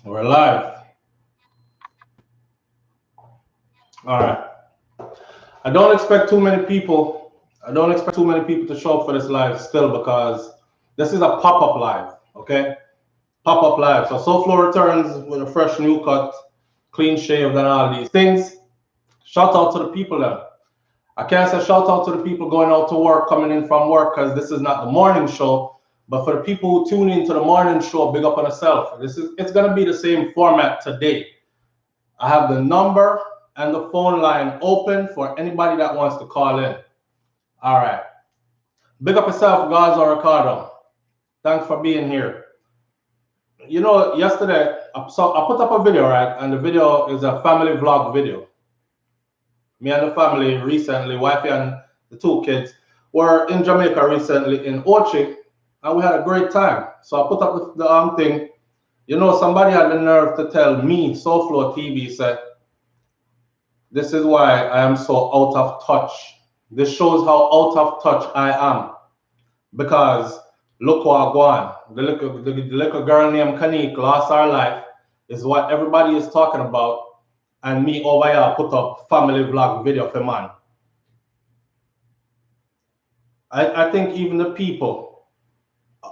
We're live. All right. I don't expect too many people. I don't expect too many people to show up for this live still because this is a pop-up live. Okay, pop-up live. So SouFlo returns with a fresh new cut, clean shaved, and all these things. Shout out to the people there. I can't say shout out to the people going out to work, coming in from work, because this is not the morning show. But for the people who tune into the morning show, big up on yourself. It's gonna be the same format today. I have the number and the phone line open for anybody that wants to call in. All right. Big up yourself, Gaza Ricardo. Thanks for being here. You know, yesterday, so I put up a video, right? And the video is a family vlog video. Me and the family recently, wifey and the two kids, were in Jamaica recently in Ochi, and we had a great time. So I put up the thing. You know, somebody had the nerve to tell me, SouFLoTV, said, this is why I am so out of touch. This shows how out of touch I am. Because look what I want. The little girl named Khanice lost her life is what everybody is talking about. And me over here put up family vlog video for man. I think even the people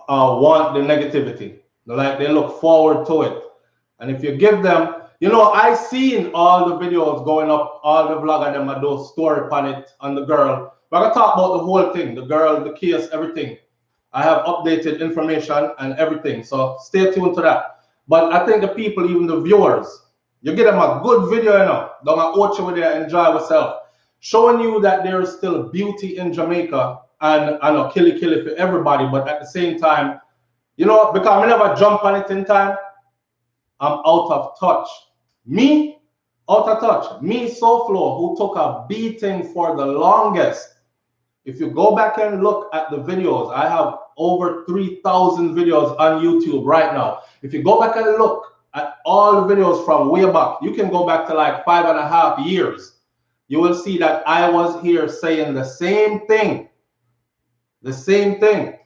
want the negativity. Like they look forward to it. And if you give them, you know, I seen all the videos going up, all the vlog and them I do story upon it on the girl. We're gonna talk about the whole thing, the girl, the case, everything. I have updated information and everything. So stay tuned to that. But I think the people, even the viewers, you get them a good video, you know. Don't watch it with you, enjoy yourself. Showing you that there is still beauty in Jamaica and I know killy for everybody, but at the same time, you know, because I never jump on it in time, I'm out of touch. Me, out of touch. Me, SouFlo, who took a beating for the longest. If you go back and look at the videos, I have over 3,000 videos on YouTube right now. If you go back and look at all the videos from way back, you can go back to like 5.5 years. You will see that I was here saying the same thing. The same thing.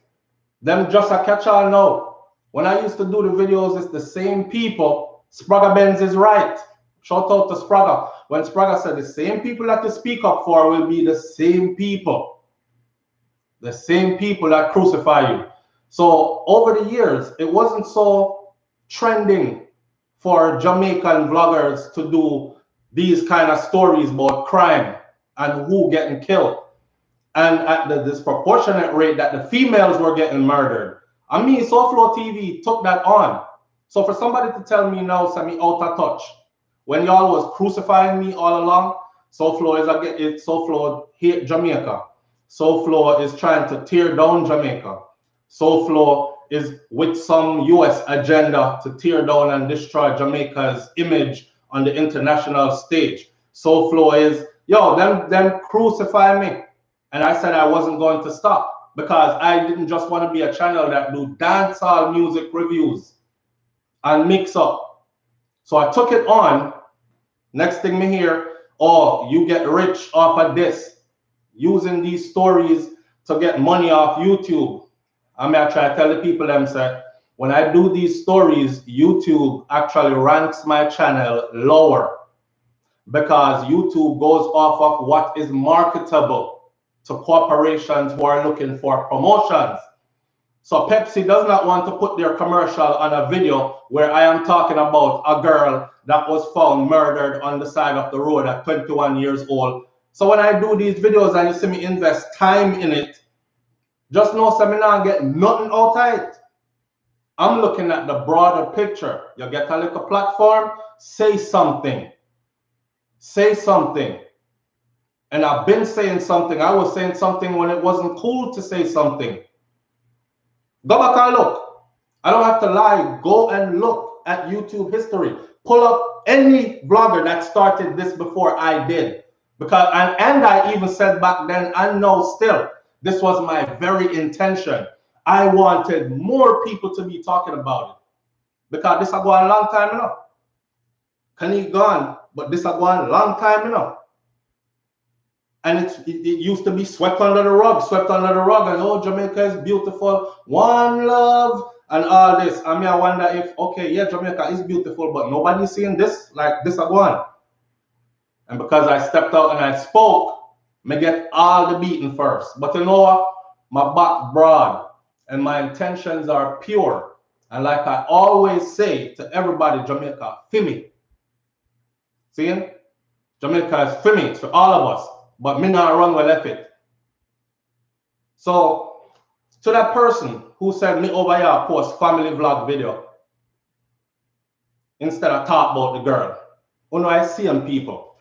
Them just a catch all now. When I used to do the videos, it's the same people. Spragga Benz is right. Shout out to Spragga. When Spragga said the same people that you speak up for will be the same people. The same people that crucify you. So over the years, it wasn't so trending for Jamaican vloggers to do these kind of stories about crime and who getting killed. And at the disproportionate rate that the females were getting murdered. I mean, SouFLoTV took that on. So for somebody to tell me now, send me out of touch, when y'all was crucifying me all along, SouFlo hate Jamaica. SouFlo is trying to tear down Jamaica. SouFlo is with some US agenda to tear down and destroy Jamaica's image on the international stage. SouFlo is, yo, them crucify me. And I said I wasn't going to stop because I didn't just want to be a channel that do dancehall music reviews and mix up. So I took it on. Next thing me hear, oh, you get rich off of this, using these stories to get money off YouTube. I mean, I try to tell the people them say, when I do these stories, YouTube actually ranks my channel lower because YouTube goes off of what is marketable to corporations who are looking for promotions. So Pepsi does not want to put their commercial on a video where I am talking about a girl that was found murdered on the side of the road at 21 years old. So when I do these videos and you see me invest time in it, just know I'm not getting nothing out of it. I'm looking at the broader picture. You get a little platform, say something. Say something. And I've been saying something. I was saying something when it wasn't cool to say something. Go back and look. I don't have to lie. Go and look at YouTube history. Pull up any vlogger that started this before I did. Because and I even said back then, and know still, this was my very intention. I wanted more people to be talking about it. Because this has gone a long time enough. Khanice gone, but this has gone a long time enough. And it used to be swept under the rug, and oh, Jamaica is beautiful, one love, and all this. I mean, I wonder if, okay, yeah, Jamaica is beautiful, but nobody's seeing this, like this a go on. And because I stepped out and I spoke, me get all the beating first. But you know what? My back broad and my intentions are pure. And like I always say to everybody, Jamaica, for me. See? Jamaica is for me, it's for all of us. But me not run well left it. So, to that person who said me over here post family vlog video instead of talk about the girl. You know, I see them people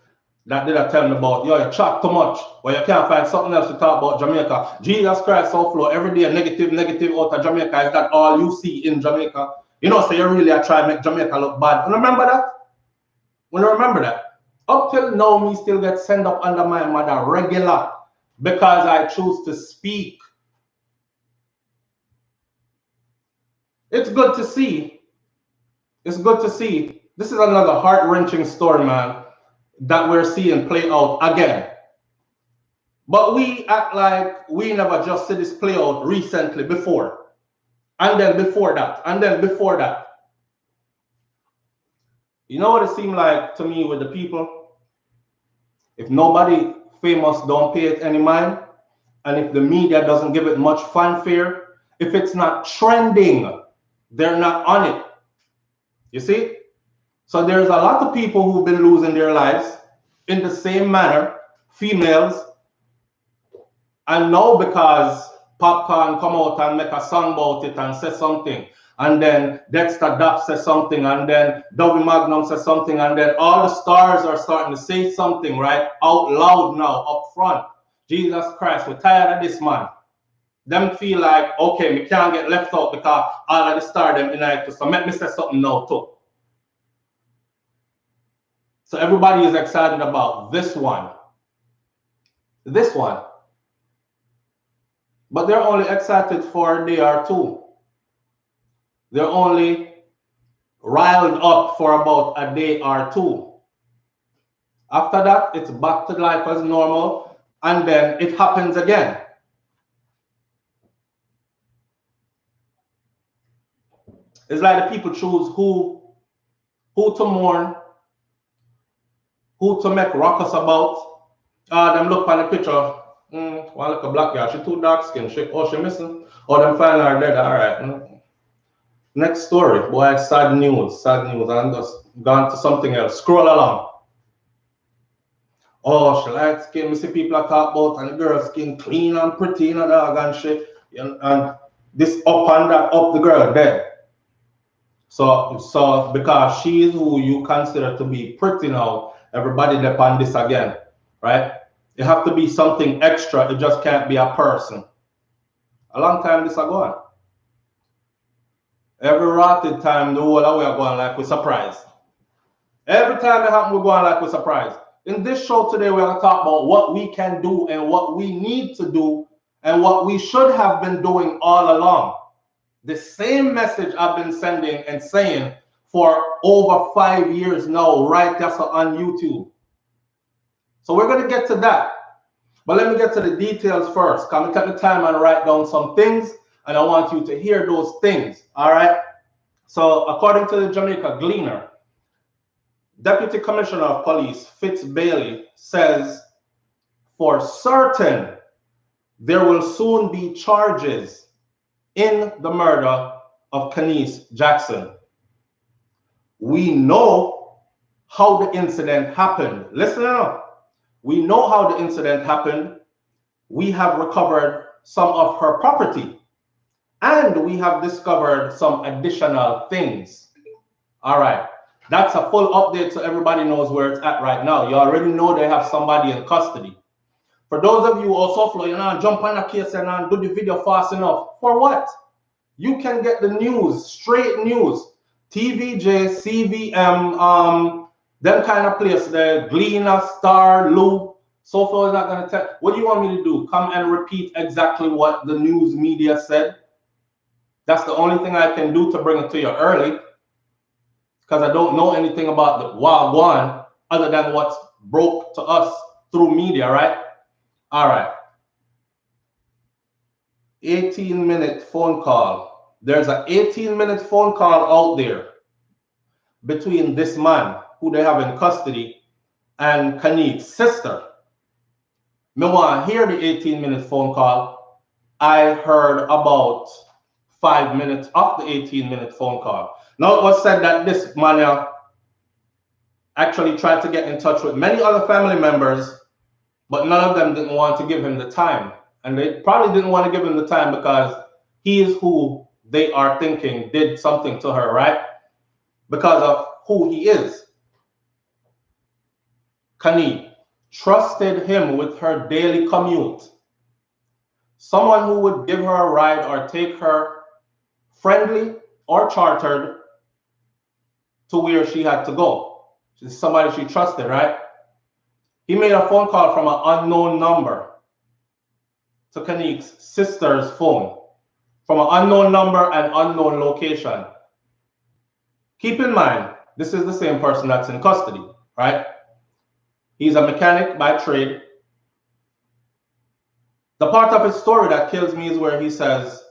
that did tell me about, yo, you chat too much, or you can't find something else to talk about Jamaica. Jesus Christ, SouFlo, every day negative out of Jamaica. Is that all you see in Jamaica? You know, so you really are trying to make Jamaica look bad. You remember that? You remember that? Up till now, me still get sent up under my mother regular because I choose to speak. It's good to see. It's good to see. This is another heart-wrenching story, man, that we're seeing play out again. But we act like we never just see this play out recently before. And then before that. And then before that. You know what it seemed like to me with the people? If nobody famous don't pay it any mind, and if the media doesn't give it much fanfare, if it's not trending, they're not on it. You see? So there's a lot of people who've been losing their lives in the same manner, females. And now because Popcorn come out and make a song about it and say something, and then Dexter Dapp says something, and then Dovey Magnum says something, and then all the stars are starting to say something, right? Out loud now, up front. Jesus Christ, we're tired of this, man. Them feel like, okay, we can't get left out because all of the stars them unite. So let me say something now too. So everybody is excited about this one. This one. But they're only excited for a day or two. They're only riled up for about a day or two. After that, it's back to life as normal, and then it happens again. It's like the people choose who to mourn, who to make ruckus about. Them look on the picture. One look a black girl, she too dark skin. She missing. Or them find her dead. All right. Next story. Boy, sad news. I'm just gone to something else. Scroll along. Oh, she light skin. We see people are talk about, and the girl skin clean and pretty and dog and shit. And this up and that up, the girl dead. So because she is who you consider to be pretty now, everybody depend this again, right? It have to be something extra. It just can't be a person. A long time this are going. Every rotted time, the whole way are going like we're surprised. Every time it happens, we're going like we're surprised. In this show today, we're going to talk about what we can do and what we need to do and what we should have been doing all along. The same message I've been sending and saying for over 5 years now, right there on YouTube. So we're going to get to that. But let me get to the details first. Come and take the time and write down some things, and I want you to hear those things. All right. So according to the Jamaica Gleaner, Deputy Commissioner of Police Fitz Bailey says for certain there will soon be charges in the murder of Caniece Jackson. We know how the incident happened. Listen up. We know how the incident happened. We have recovered some of her property, and we have discovered some additional things. All right. That's a full update so everybody knows where it's at right now. You already know they have somebody in custody. For those of you who are SouFlo, you know, jump on the case and do the video fast enough. For what? You can get the news, straight news. TVJ, CVM, them kind of place, the Gleaner, Star, Loop. SouFlo is not going to tell. What do you want me to do? Come and repeat exactly what the news media said? That's the only thing I can do to bring it to you early, because I don't know anything about the Wagwan other than what's broke to us through media, right? All right. 18-minute phone call there's an 18-minute phone call out there between this man who they have in custody and Canice's sister. Me want to hear the 18-minute phone call. I heard about 5 minutes of the 18-minute phone call. Now it was said that this man actually tried to get in touch with many other family members, but none of them didn't want to give him the time. And they probably didn't want to give him the time because he is who they are thinking did something to her, right? Because of who he is. Caniece trusted him with her daily commute. Someone who would give her a ride or take her friendly or chartered to where she had to go. She's somebody she trusted, right? He made a phone call from an unknown number to Canice's sister's phone, from an unknown number and unknown location. Keep in mind, this is the same person that's in custody, right? He's a mechanic by trade. The part of his story that kills me is where he says,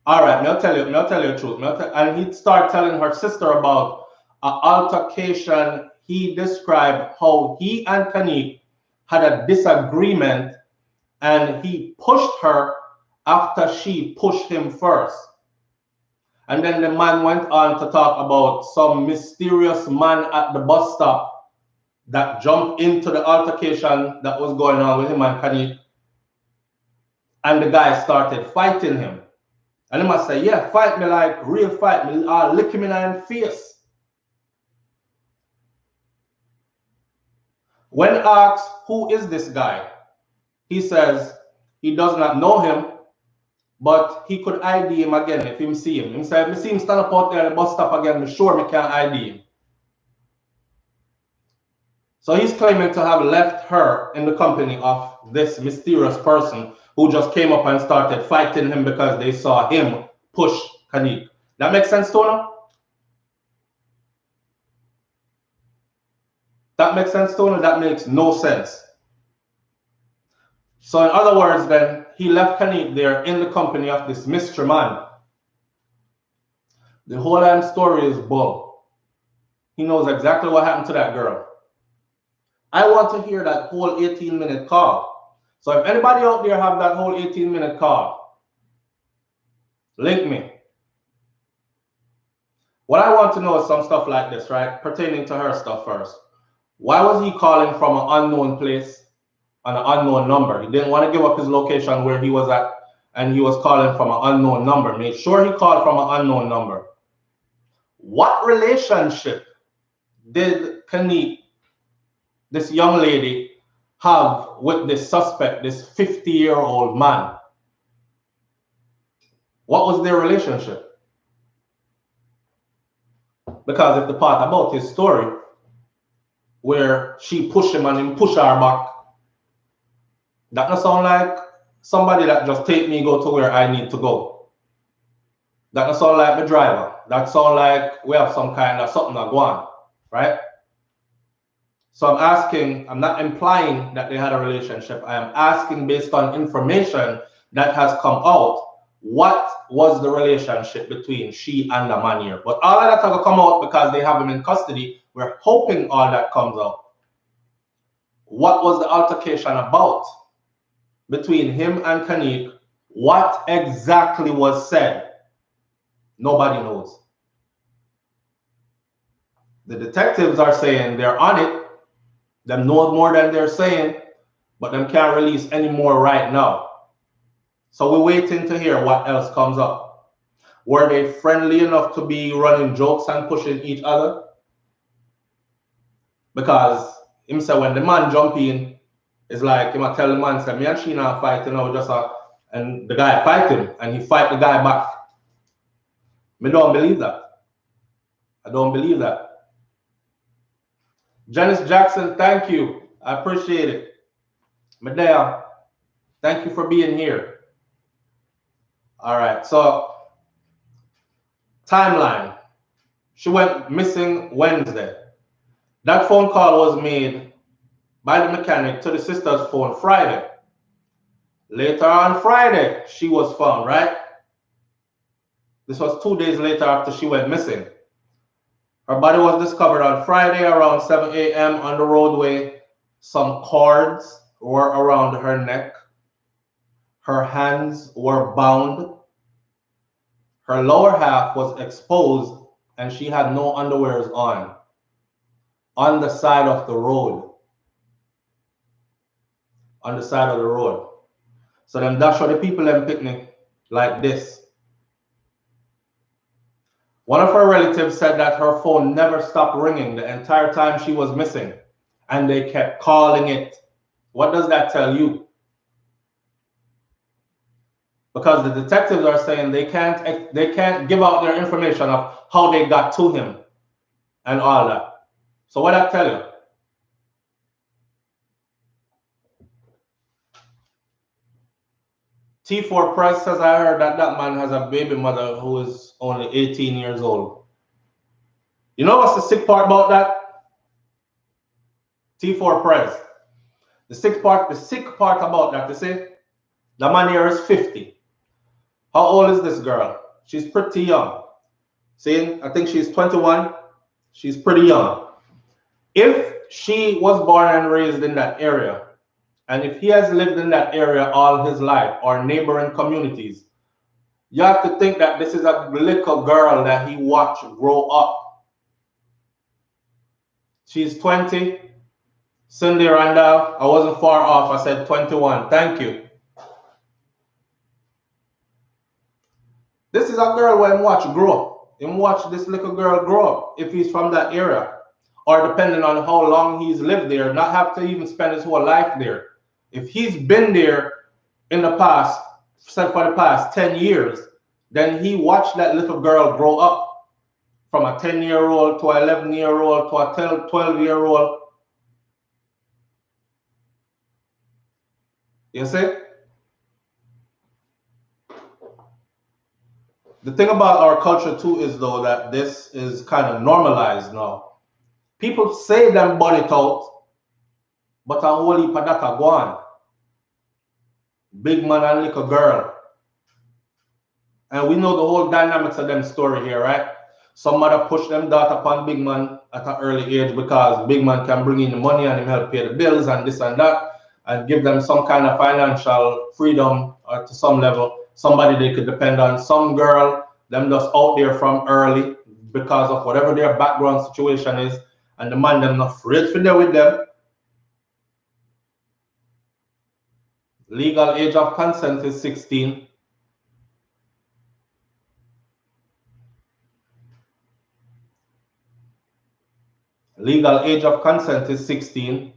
all right, I'll tell you the truth. And he'd start telling her sister about an altercation. He described how he and Caniece had a disagreement and he pushed her after she pushed him first. And then the man went on to talk about some mysterious man at the bus stop that jumped into the altercation that was going on with him and Caniece. And the guy started fighting him. And he must say, yeah, fight me like real fight me. I'll lick him in the face. When asked, who is this guy? He says he does not know him, but he could ID him again if him see him. He said, if I see him stand up out there at the bus stop again, I'm sure I can't ID him. So he's claiming to have left her in the company of this mysterious person who just came up and started fighting him because they saw him push Caniece. That makes sense, Tona? That makes sense, Tona? That makes no sense. So in other words, then, he left Caniece there in the company of this mystery man. The whole damn story is bull. He knows exactly what happened to that girl. I want to hear that whole 18-minute call. So if anybody out there have that whole 18-minute call, link me. What I want to know is some stuff like this, right? Pertaining to her stuff first. Why was he calling from an unknown place on an unknown number? He didn't want to give up his location where he was at, and he was calling from an unknown number. Make sure he called from an unknown number. What relationship did Caniece, this young lady, have with this suspect, this 50-year-old man? What was their relationship? Because if the part about his story, where she pushed him and him push her back, that doesn't sound like somebody that just take me go to where I need to go. That doesn't sound like the driver. That sounds like we have some kind of something that go on, right? So I'm asking, I'm not implying that they had a relationship. I am asking based on information that has come out, what was the relationship between she and the man here? But all of that will come out because they have him in custody. We're hoping all that comes out. What was the altercation about between him and Caniece? What exactly was said? Nobody knows. The detectives are saying they're on it. Them know more than they're saying, but them can't release any more right now. So we're waiting to hear what else comes up. Were they friendly enough to be running jokes and pushing each other? Because him say when the man jump in, it's like him a tell the man, say, me and she not fighting now, and the guy fight him, and he fight the guy back. Me don't believe that. I don't believe that. Caniece Jackson, thank you. I appreciate it. Medea, thank you for being here. All right, so timeline. She went missing Wednesday. That phone call was made by the mechanic to the sister's phone Friday. Later on Friday, she was found, right? This was 2 days later after she went missing. Her body was discovered on Friday around 7 a.m. on the roadway. Some cords were around her neck. Her hands were bound. Her lower half was exposed and she had no underwears on the side of the road. On the side of the road. So them dash for the people them picnic like this. One of her relatives said that her phone never stopped ringing the entire time she was missing, and they kept calling it. What does that tell you? Because the detectives are saying they can't give out their information of how they got to him and all that. So what I tell you? T4 Press says, I heard that that man has a baby mother who is only 18 years old. You know what's the sick part about that? T4 Press. The sick part about that, you see, the man here is 50. How old is this girl? She's pretty young. See, I think she's 21. She's pretty young. If she was born and raised in that area, and if he has lived in that area all his life or neighboring communities, you have to think that this is a little girl that he watched grow up. She's 20. Cindy Randall, I wasn't far off. I said 21. Thank you. This is a girl where him watch grow up. Him watch this little girl grow up if he's from that area. Or depending on how long he's lived there, not have to even spend his whole life there. If he's been there in the past, for the past 10 years, then he watched that little girl grow up from a 10-year-old to an 11-year-old to a 12-year-old. You see? The thing about our culture too is though that this is kind of normalized now. People say them body out, but a whole heap of that a go on. Big man and little girl. And we know the whole dynamics of them story here, right? Some mother push them daughter upon big man at an early age because big man can bring in the money and him help pay the bills and this and that and give them some kind of financial freedom to some level. Somebody they could depend on. Some girl, them just out there from early because of whatever their background situation is, and the man them not afraid to there with them. Legal age of consent is 16. Legal age of consent is 16.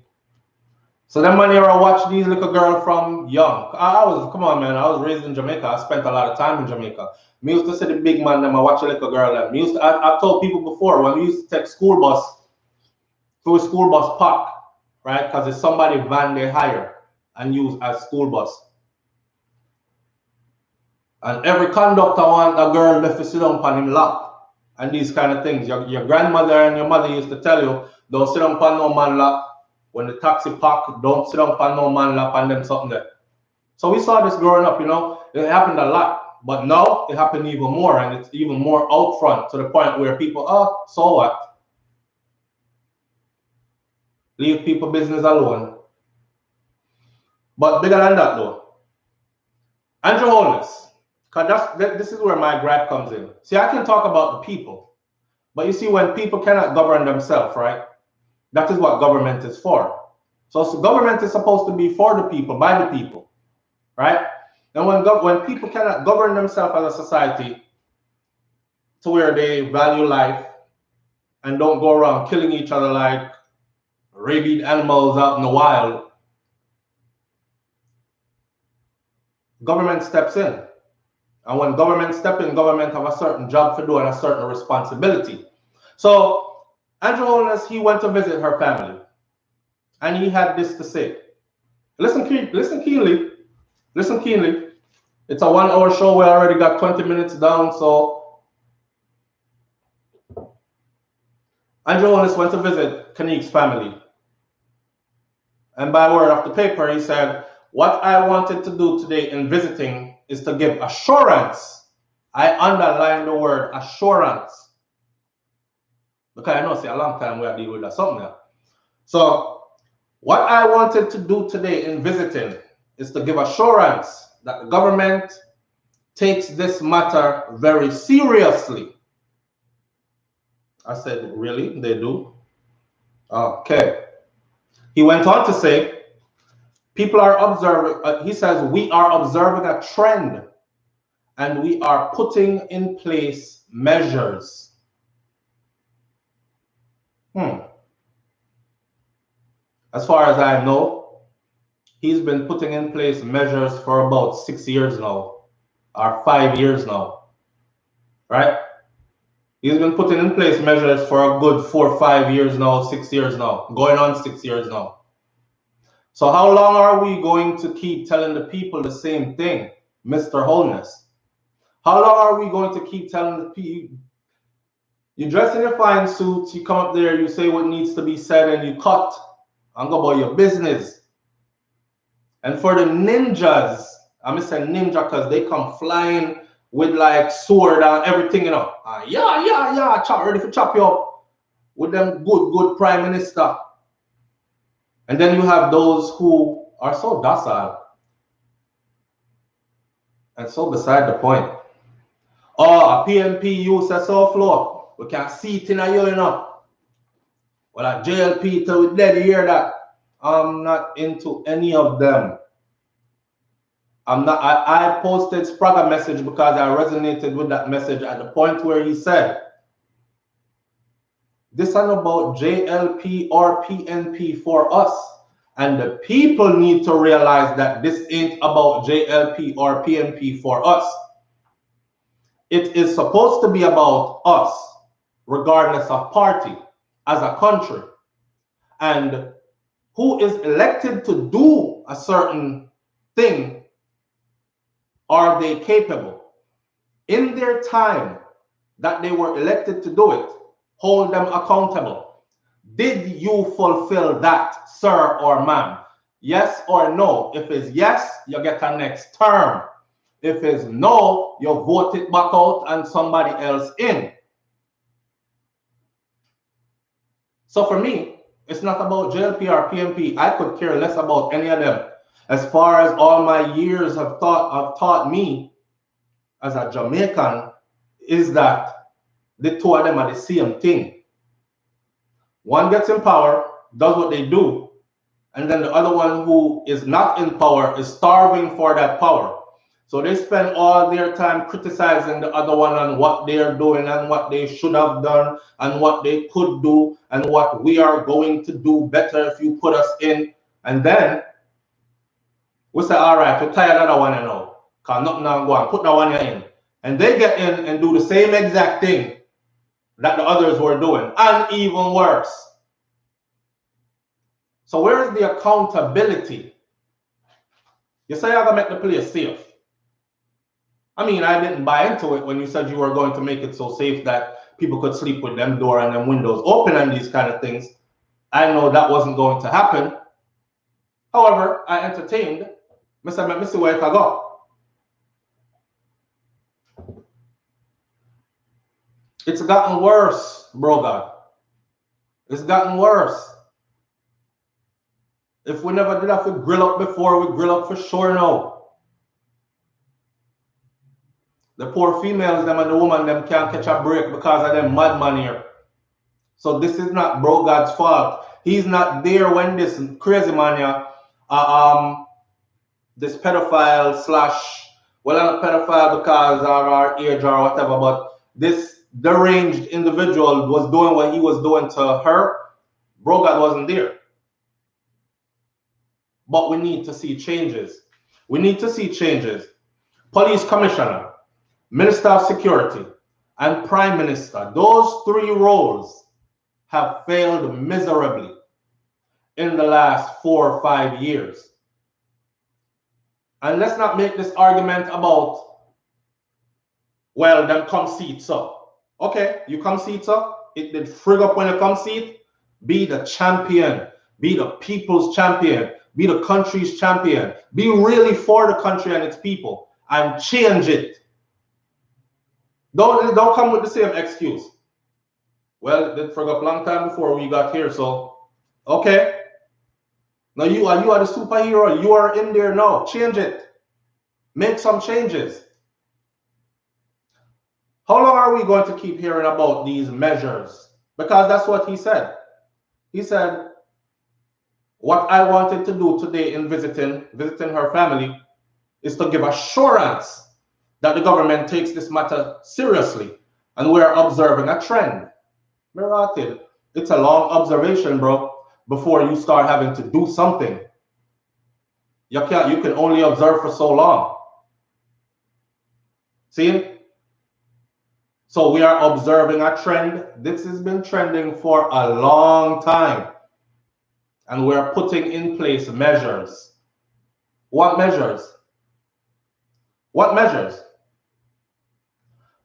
So them man here I watch these little girl from young. Come on man, I was raised in Jamaica. I spent a lot of time in Jamaica. Me used to see the big man them, I watch a little girl them. I've told people before, when we used to take school bus through a school bus park, right? Because it's somebody van they hire and use as school bus. And every conductor want a girl left to sit down on him lap and these kind of things. Your grandmother and your mother used to tell you, don't sit down on no man lap. When the taxi park, don't sit down on no man lap and them something there. So we saw this growing up, you know. It happened a lot. But now it happened even more, and it's even more out front to the point where people, oh, so what? Leave people business alone. But bigger than that though, Andrew Holness, because this is where my gripe comes in. See, I can talk about the people, but you see, when people cannot govern themselves, right? That is what government is for. So government is supposed to be for the people, by the people, right? And when people cannot govern themselves as a society to where they value life and don't go around killing each other like rabid animals out in the wild, government steps in. And when government steps in, government have a certain job to do and a certain responsibility. So Andrew Holness, he went to visit her family. And he had this to say. Listen keenly. Listen keenly. It's a 1 hour show. We already got 20 minutes down. So Andrew Holness went to visit Canice's family. And by word of the paper, he said, what I wanted to do today in visiting is to give assurance I underline the word assurance. Because I know see a long time we are dealing with that something now. So what I wanted to do today in visiting is to give assurance that the government takes this matter very seriously. I said, really? They do? Okay. He went on to say, people are observing, he says, we are observing a trend and we are putting in place measures. As far as I know, he's been putting in place measures for about 6 years now, or 5 years now, right? He's been putting in place measures for a good 4 or 5 years now, 6 years now, going on 6 years now. So how long are we going to keep telling the people the same thing, Mr. Wholeness? How long are we going to keep telling the people, you dress in your fine suits, you come up there, you say what needs to be said, and you cut and go about your business. And for the ninjas, I'm saying ninja because they come flying with like sword and everything, you know. Yeah, chop, ready to chop you up with them good prime minister. And then you have those who are so docile and so beside the point. Oh, a PNP use a SouFLo. We can't see it in a you know. Well, a JLP till we dead hear that. I'm not into any of them. I'm not. I posted Sprague message because I resonated with that message at the point where he said, this isn't about JLP or PNP for us. And the people need to realize that this ain't about JLP or PNP for us. It is supposed to be about us, regardless of party, as a country. And who is elected to do a certain thing, are they capable? In their time that they were elected to do it, hold them accountable. Did you fulfill that, sir or ma'am? Yes or no? If it's yes, you get a next term. If it's no, you vote it back out and somebody else in. So for me, it's not about JLP or PNP. I could care less about any of them. As far as all my years have taught me as a Jamaican, is that the two of them are the same thing. One gets in power, does what they do, and then the other one who is not in power is starving for that power. So they spend all their time criticizing the other one on what they are doing and what they should have done and what they could do and what we are going to do better if you put us in. And then we say, all right, we're tired of that one now. Because nothing now go on, put that one in. And they get in and do the same exact thing that the others were doing, and even worse. So where is the accountability? You say you're going to make the place safe. I mean, I didn't buy into it when you said you were going to make it so safe that people could sleep with them door and them windows open and these kind of things. I know that wasn't going to happen. However, I entertained. Mr. Let me see where it can go. It's gotten worse, bro God. It's gotten worse. If we never did have to grill up before, we grill up for sure now. The poor females, them and the woman, them can't catch a break because of them madman here. So this is not bro God's fault. He's not there when this crazy man here, this pedophile slash, well, not a pedophile because of our age or whatever, but this deranged individual was doing what he was doing to her. Bro God wasn't there. But we need to see changes. We need to see changes. Police commissioner, Minister of Security, and Prime Minister, those three roles have failed miserably in the last 4 or 5 years. And let's not make this argument about, well, them come seats up. Okay, you come seats up, it did frig up when you come seat. Be the champion, be the people's champion, be the country's champion, be really for the country and its people, and change it. Don't come with the same excuse. Well, they forgot a long time before we got here, so okay. Now you are the superhero. You are in there now. Change it. Make some changes. How long are we going to keep hearing about these measures? Because that's what he said. He said, what I wanted to do today in visiting her family is to give assurance that the government takes this matter seriously and we're observing a trend. Miracle. It's a long observation, bro, before you start having to do something. You can only observe for so long. See? So we are observing a trend. This has been trending for a long time. And we're putting in place measures. What measures? What measures?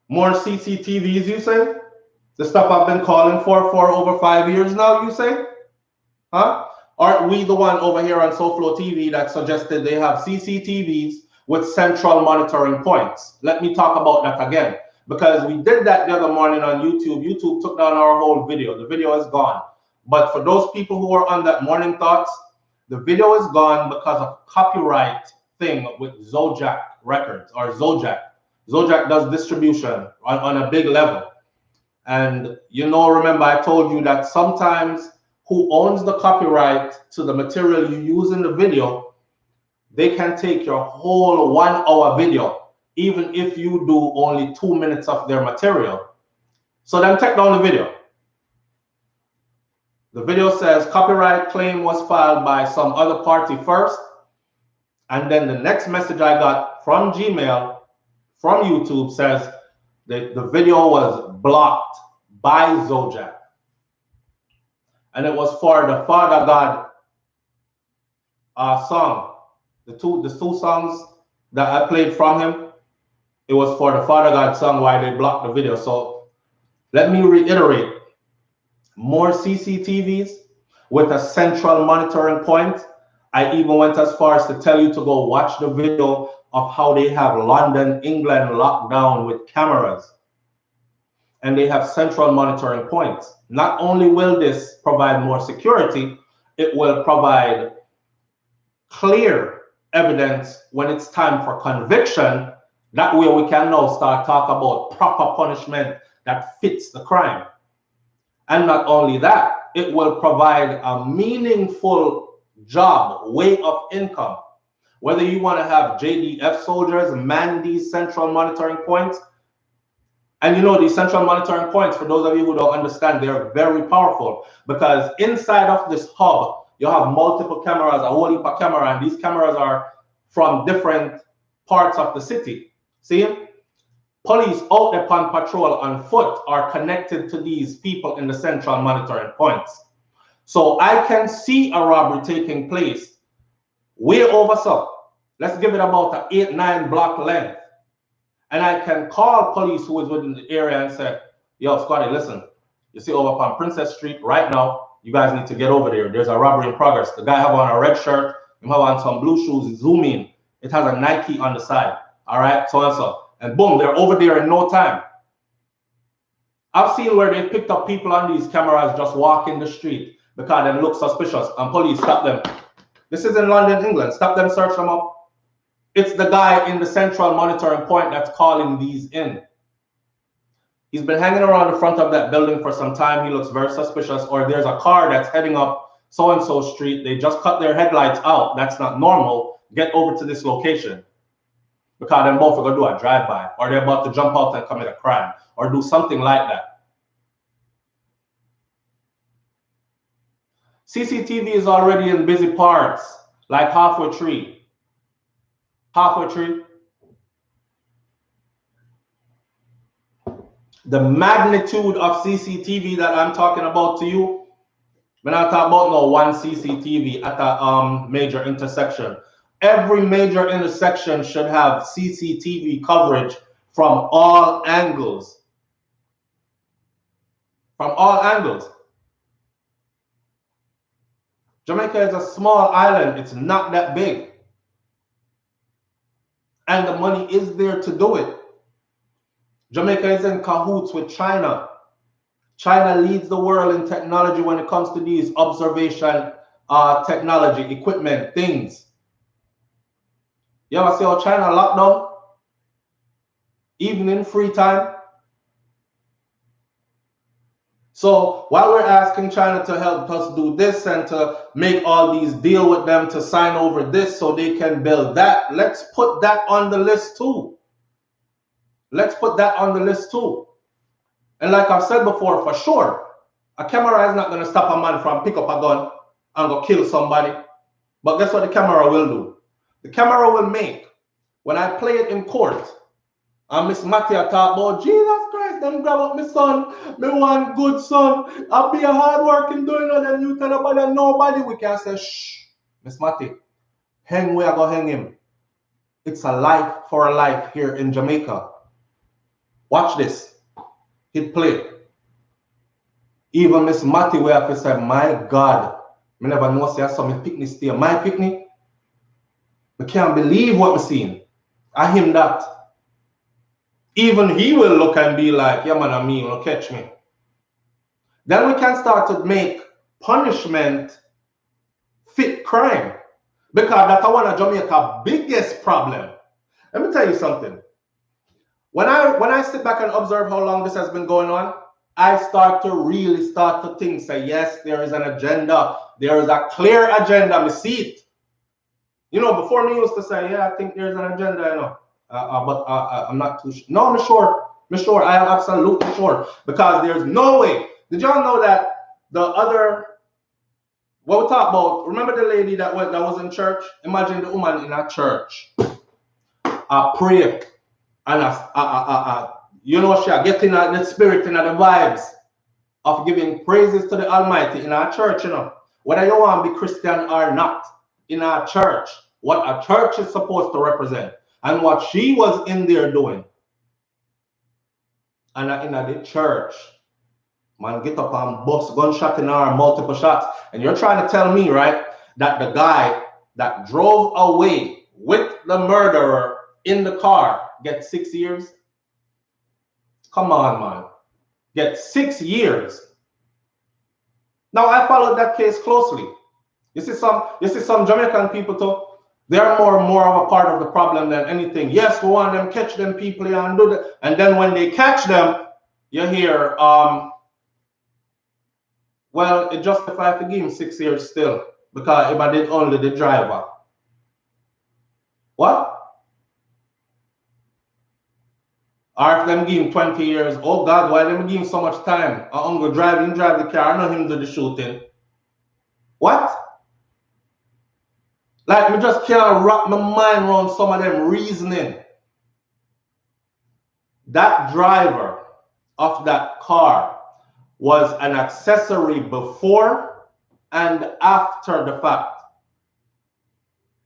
More CCTVs, you say? The stuff I've been calling for over 5 years now, you say? Huh? Aren't we the one over here on SouFLoTV that suggested they have CCTVs with central monitoring points? Let me talk about that again. Because we did that the other morning on YouTube. YouTube took down our whole video. The video is gone. But for those people who were on that morning thoughts, the video is gone because of copyright thing with Zojak Records or Zojak. Zojak does distribution on a big level. And remember I told you that sometimes who owns the copyright to the material you use in the video, they can take your whole 1 hour video, even if you do only 2 minutes of their material. So then take down the video. The video says copyright claim was filed by some other party first. And then the next message I got from Gmail, from YouTube says that the video was blocked by Zojak. And it was for the Father God song. The two songs that I played from him, it was for the Father God song why they blocked the video. So let me reiterate, more CCTVs with a central monitoring point. I even went as far as to tell you to go watch the video of how they have London, England locked down with cameras. And they have central monitoring points. Not only will this provide more security, it will provide clear evidence when it's time for conviction. That way we can now start talking about proper punishment that fits the crime. And not only that, it will provide a meaningful job, way of income. Whether you want to have JDF soldiers man these central monitoring points. And these central monitoring points, for those of you who don't understand, they're very powerful because inside of this hub, you have multiple cameras, a whole heap of cameras, and these cameras are from different parts of the city. See? Police out there on patrol on foot are connected to these people in the central monitoring points. So I can see a robbery taking place way over so. Let's give it about an 8-9 block length. And I can call police who is within the area and say, yo, Scotty, listen, you see over on Princess Street right now, you guys need to get over there. There's a robbery in progress. The guy have on a red shirt, him have on some blue shoes, zoom in. It has a Nike on the side. All right, so and so. And boom, they're over there in no time. I've seen where they picked up people on these cameras just walking the street because they look suspicious and police stop them. This is in London, England. Stop them, search them up. It's the guy in the central monitoring point that's calling these in. He's been hanging around the front of that building for some time. He looks very suspicious. Or there's a car that's heading up so-and-so street. They just cut their headlights out. That's not normal. Get over to this location. Because them both are going to do a drive-by. Or they're about to jump out and commit a crime. Or do something like that. CCTV is already in busy parts. Like Halfway Tree. Halfway Tree. The magnitude of CCTV that I'm talking about to you, when I talk about no one CCTV at a major intersection, every major intersection should have CCTV coverage from all angles. From all angles. Jamaica is a small island. It's not that big. And the money is there to do it. Jamaica is in cahoots with China. China leads the world in technology when it comes to these observation technology, equipment, things. You ever see how China locked down? Even in free time? So while we're asking China to help us do this and to make all these deal with them to sign over this so they can build that, let's put that on the list too. Let's put that on the list too. And like I've said before, for sure, a camera is not going to stop a man from pick up a gun and go kill somebody. But guess what the camera will do? The camera will make, when I play it in court, and Miss Mattia talk about, Jesus Christ, them grab up my son, me one good son, I'll be a hard working doing it, and you tell about nobody, we can say, shh, Miss Matty, hang where I go hang him. It's a life for a life here in Jamaica. Watch this. Hit play. Even Miss Matty where I say, my God, me never know say I saw me picnic stay. My picnic, I can't believe what I'm seeing. I him that. Even he will look and be like, yeah man, I mean, will catch me. Then we can start to make punishment fit crime. Because that's one of Jamaica's biggest problem. Let me tell you something. When I sit back and observe how long this has been going on, I start to really start to think, say, yes, there is an agenda. There is a clear agenda. Me see it. You know, before me used to say, yeah, I think there's an agenda, you know. But I'm not too sure. No, I'm sure. I'm sure. I am absolutely sure. Because there's no way. Did y'all know that the other, what we talk about, remember the lady that was in church? Imagine the woman in a church. Pray. And you know, she getting the spirit and the vibes of giving praises to the Almighty in our church, you know. Whether you want to be Christian or not, in our church, what a church is supposed to represent. And what she was in there doing. And in the church, man, get up and bust gunshot in her, multiple shots. And you're trying to tell me, right, that the guy that drove away with the murderer in the car gets 6 years? Come on, man. Get 6 years. Now, I followed that case closely. You see some Jamaican people too. They're more of a part of the problem than anything. Yes, we want them catch them people here and do that. And then when they catch them, you hear, well, it justifies to give him 6 years still because if I did only the driver. What? Or if them give him 20 years, oh God, why them give him so much time? I'm going to drive the car, I know him do the shooting. What? Like, me just can't wrap my mind around some of them reasoning. That driver of that car was an accessory before and after the fact.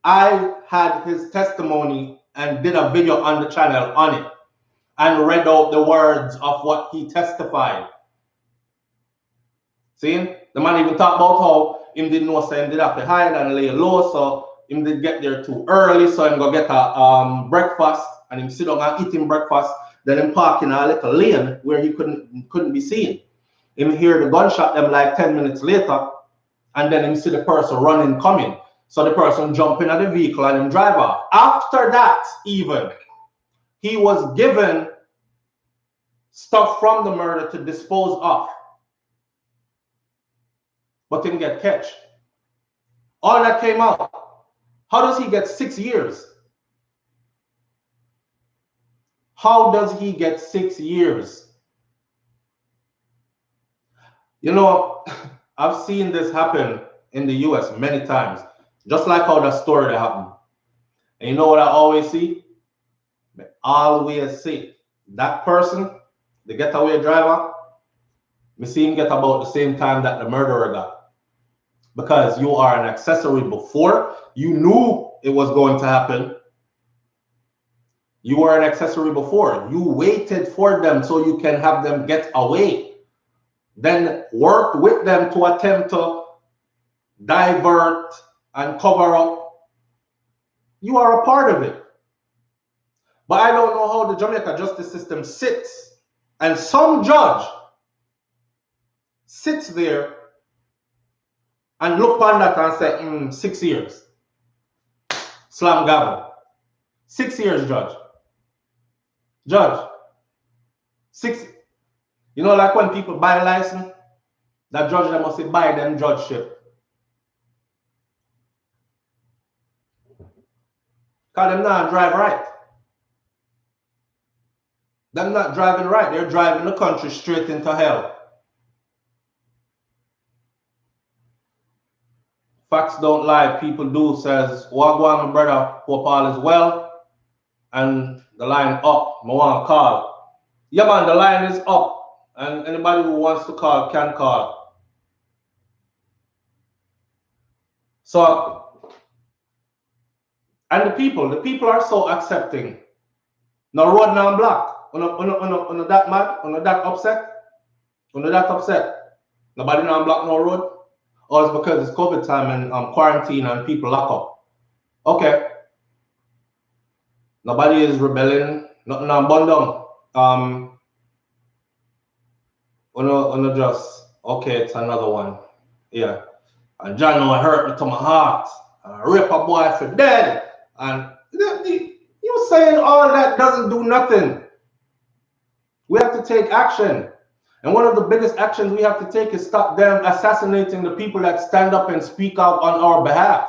I had his testimony and did a video on the channel on it and read out the words of what he testified. See? The man even talked about how him didn't know, so him did have to hide and lay low, so him did get there too early, so him go get a breakfast, and him sit down and eat him breakfast, then him park in a little lane where he couldn't be seen. Him hear the gunshot them like 10 minutes later, and then him see the person running coming. So the person jump in at the vehicle and him drive off. After that, even, he was given stuff from the murder to dispose of. But didn't get catch. All that came out. How does he get 6 years? How does he get 6 years? You know, I've seen this happen in the US many times. Just like how that story that happened. And you know what I always see? I always see that person, the getaway driver, we see him get about the same time that the murderer got. Because you are an accessory before. You knew it was going to happen. You were an accessory before. You waited for them so you can have them get away. Then worked with them to attempt to divert and cover up. You are a part of it. But I don't know how the Jamaica justice system sits. And some judge sits there and look on that and say, 6 years. Slam gavel. 6 years, judge. Judge. 6. You know, like when people buy a license, that judge they must say buy them judgeship. Because them not drive right. Them not driving right. They're driving the country straight into hell. Facts don't lie. People do, says Wagwan, my brother. Hope all is well. And the line up. I want to call. Yeah, man, the line is up. And anybody who wants to call can call. So, and the people are so accepting. No road now block. On that mad, on that upset. Nobody now block no road. Or it's because it's COVID time and quarantine and people lock up. Okay. Nobody is rebelling. Nothing on bun down. Just okay, it's another one. Yeah. And John know it hurt me to my heart. Rip a boy for dead. And you saying all that doesn't do nothing. We have to take action. And one of the biggest actions we have to take is stop them assassinating the people that stand up and speak out on our behalf.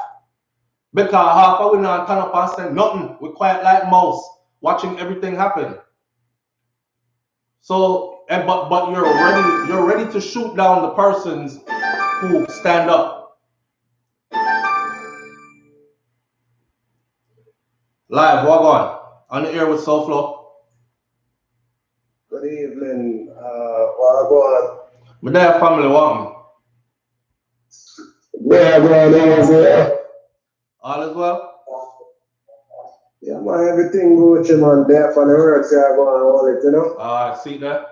Because half of we not turn up and say nothing. We're quiet like mouse, watching everything happen. So, but you're ready to shoot down the persons who stand up. Live, Wagwan, on the air with SouFLo. Good evening, Wagwan. My dad family, welcome. Yeah, bro, All is well? Yeah, man, everything good, man. There for the works, yeah, going on, you know? I see that.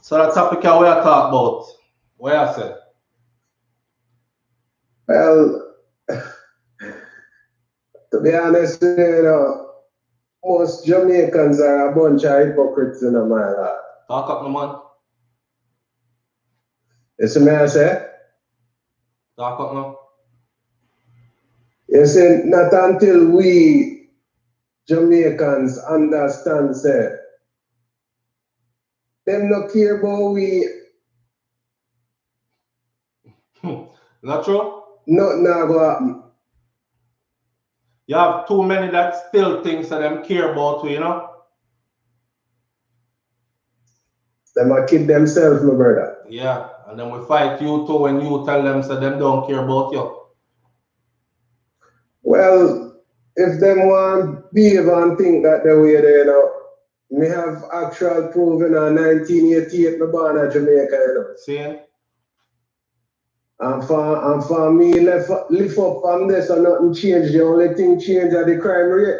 So the topic we are talking about, what I said? Well, to be honest, you know, most Jamaicans are a bunch of hypocrites in my life. Talk up, no man. You see me, I say? Talk up, no. You see, not until we Jamaicans understand, say, them no care about we. Not true? Nothing go happen. You have too many that still thinks that them care about you, you know? Them a kid themselves, my brother. Yeah, and then we fight you too when you tell them so them don't care about you. Well, if them want behave and think that the way they, you know, me have actual proof in 1988 me born in Jamaica, you know. See? And for me lift up from this so nothing changed. The only thing changed is the crime rate.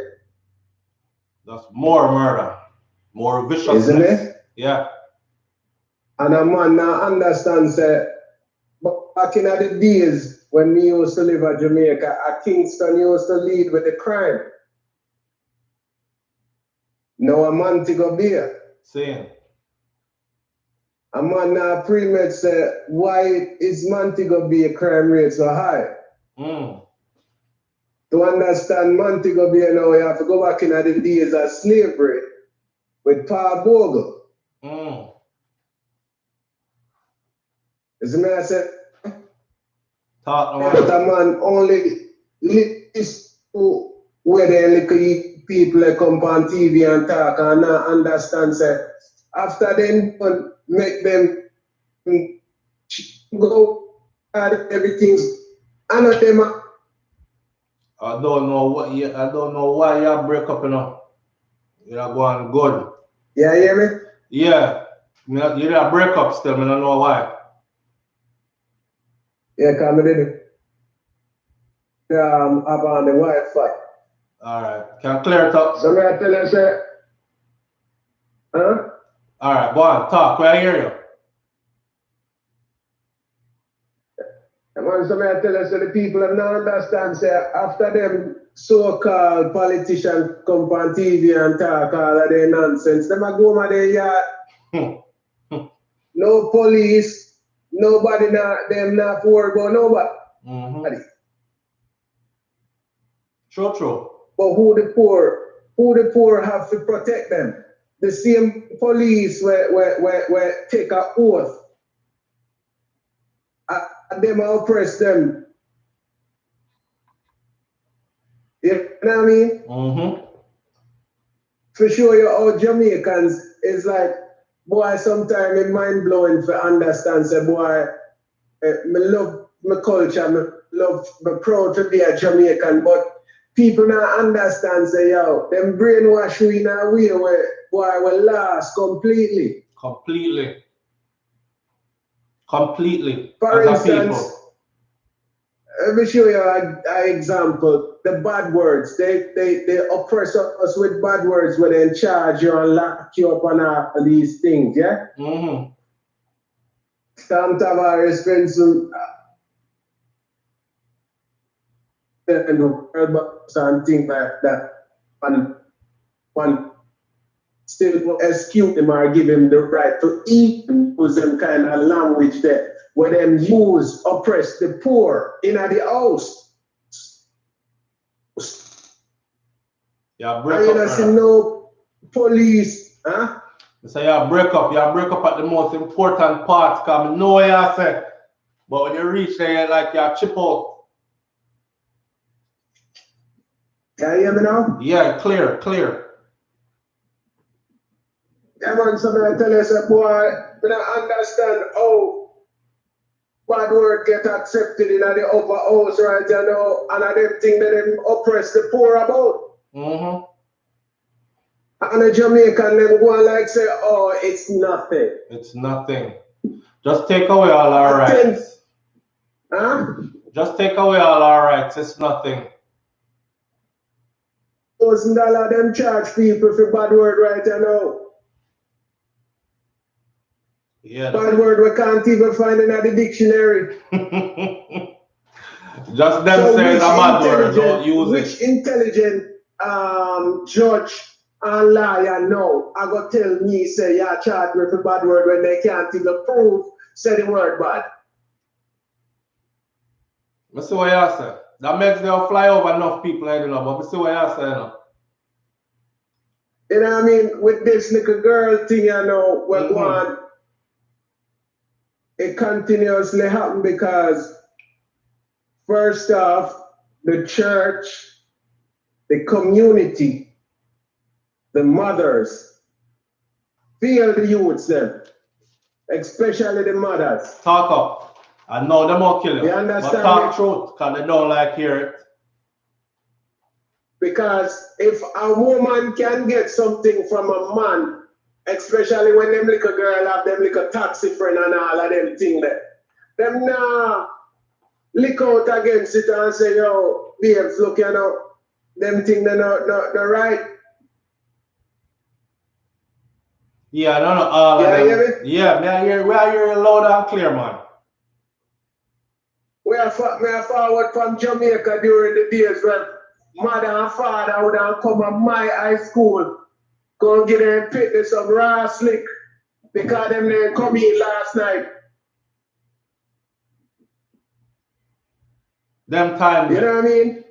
That's more murder. More viciousness. Isn't it? Yeah. And a man now understands that back in the days when me used to live in Jamaica, at Kingston used to lead with the crime. Now a Montego Bay. Same. A man now pre-med say, why is Montego Bay crime rate so high? To understand Montego Bay now, you have to go back in the days of slavery with Pa Bogle. As me I said, that man only listen to where the little people that come on TV and talk and not understand, say, after them make them go at everything. And them I don't know why you break up, you know. You're going good. Yeah, you hear me? Yeah. You're a break up still, I don't know why. Yeah, come in. Up on the Wi-Fi. Alright. Can clear it up. So I tell you, say, huh? Alright, go on, talk. Where I hear you. So I tell you, so the people have not understand, say, after them so-called politicians come on TV and talk all of their nonsense. Them a go over their yard. No police, nobody them not worry about nobody. True. But who the poor have to protect them? The same police where take an oath and them oppress them. You know what I mean? For sure, you how Jamaicans is like, boy, sometimes it's mind blowing to understand. Say, boy, me love my culture, me proud to be a Jamaican, but people not understand. Say, yo, them brainwash we in a way where boy we lost completely. For For instance, let me show you an example. The bad words. They oppress us with bad words when they charge you and lock you up on all these things, yeah? Sam Tavares spent some and things like that. And one still execute him or give him the right to eat and use them kind of language there. Where them use oppress the poor in the house. Yeah, break up. See no police, huh? So you break up at the most important part, because I know what you say. But when you reach there, you're like you chip out. Can you hear me now? Yeah, clear. Yeah, man, somebody tell us, boy, I don't understand how bad word get accepted in the upper house right now, and them thing that them oppress the poor about. And the Jamaican them go and like say, oh, it's nothing. It's nothing. Just take away all our rights. Just take away all our rights. It's nothing. $1,000 them charge people for bad word right now. Yeah. Bad word we can't even find in the dictionary. Just them so saying a bad word, don't use which intelligent judge and liar now I go tell me say you charge me for bad word when they can't even prove say the word bad. I see what you say. That makes them fly over enough people, I don't know, but I see what you say now. You know what I mean? With this little girl thing, you know, we're going, it continuously happen because first off, the church, the community, the mothers, feel the youths them, especially the mothers. Talk up. I know them all kill you. You understand? But talk truth, because they don't like hear it. Because if a woman can get something from a man, especially when them little girl have them little taxi friend and all of them thing there, them nah lick out against it and say, yo, babes, look, you know, them thing they're not right. Yeah, I don't know all of them. Hear me? Yeah, we are hearing loud and clear, man. We are forward from Jamaica during the days when mother and father would have come to my high school, go and get them fitness some raw slick because them didn't come in last night. Them times. You know what I mean?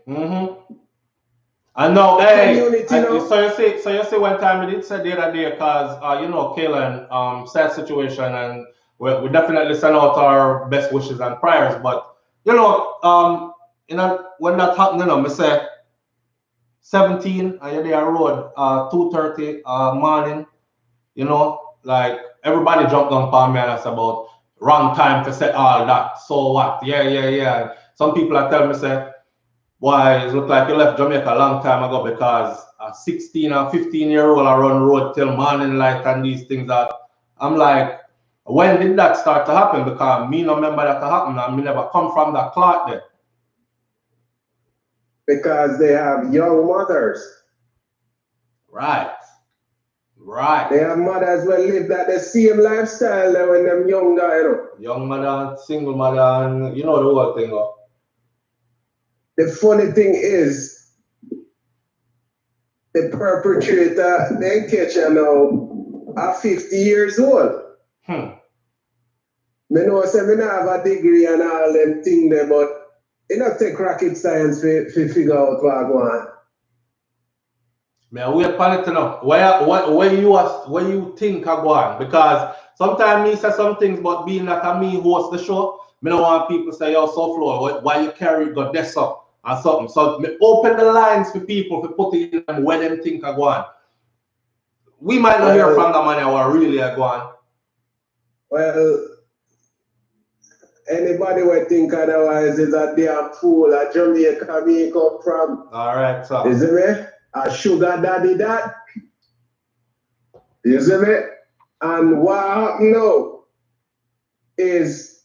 I know, hey, so you see one time we did say the other day because, you know, Kayla, sad situation, and we definitely send out our best wishes and prayers, but, you know, when that happened, you know, I say 17, and you're there road, 2:30 morning, you know, like everybody jumped on palm me and that's about wrong time to say all that. So what? Yeah. Some people are telling me, say, why, it look like you left Jamaica a long time ago because a 16 or 15-year-old are run road till morning light and these things that I'm like, when did that start to happen? Because me no remember that to happen and me never come from that clock there. Because they have young mothers. Right. They have mothers who live that the same lifestyle there when them young guys, you know. Young mother, single mother, and you know the whole thing. The funny thing is, the perpetrator, they catch her now at 50 years old. Me know say me not have a degree and all them things there, but it not take rocket science to figure out what go on. Me wait for it now. Where you think I go on? Because sometimes me say some things, but being that I me host the show, me don't want people say, yo, SouFlo, why you carry got this up and something. So me open the lines for people to put in them where them think I go on. We might not hear from the man what really I go on. Well, anybody would think otherwise is a damn fool. A Jamaica me come from. All right, sir. You see me? A sugar daddy that. You see me? And what happened now is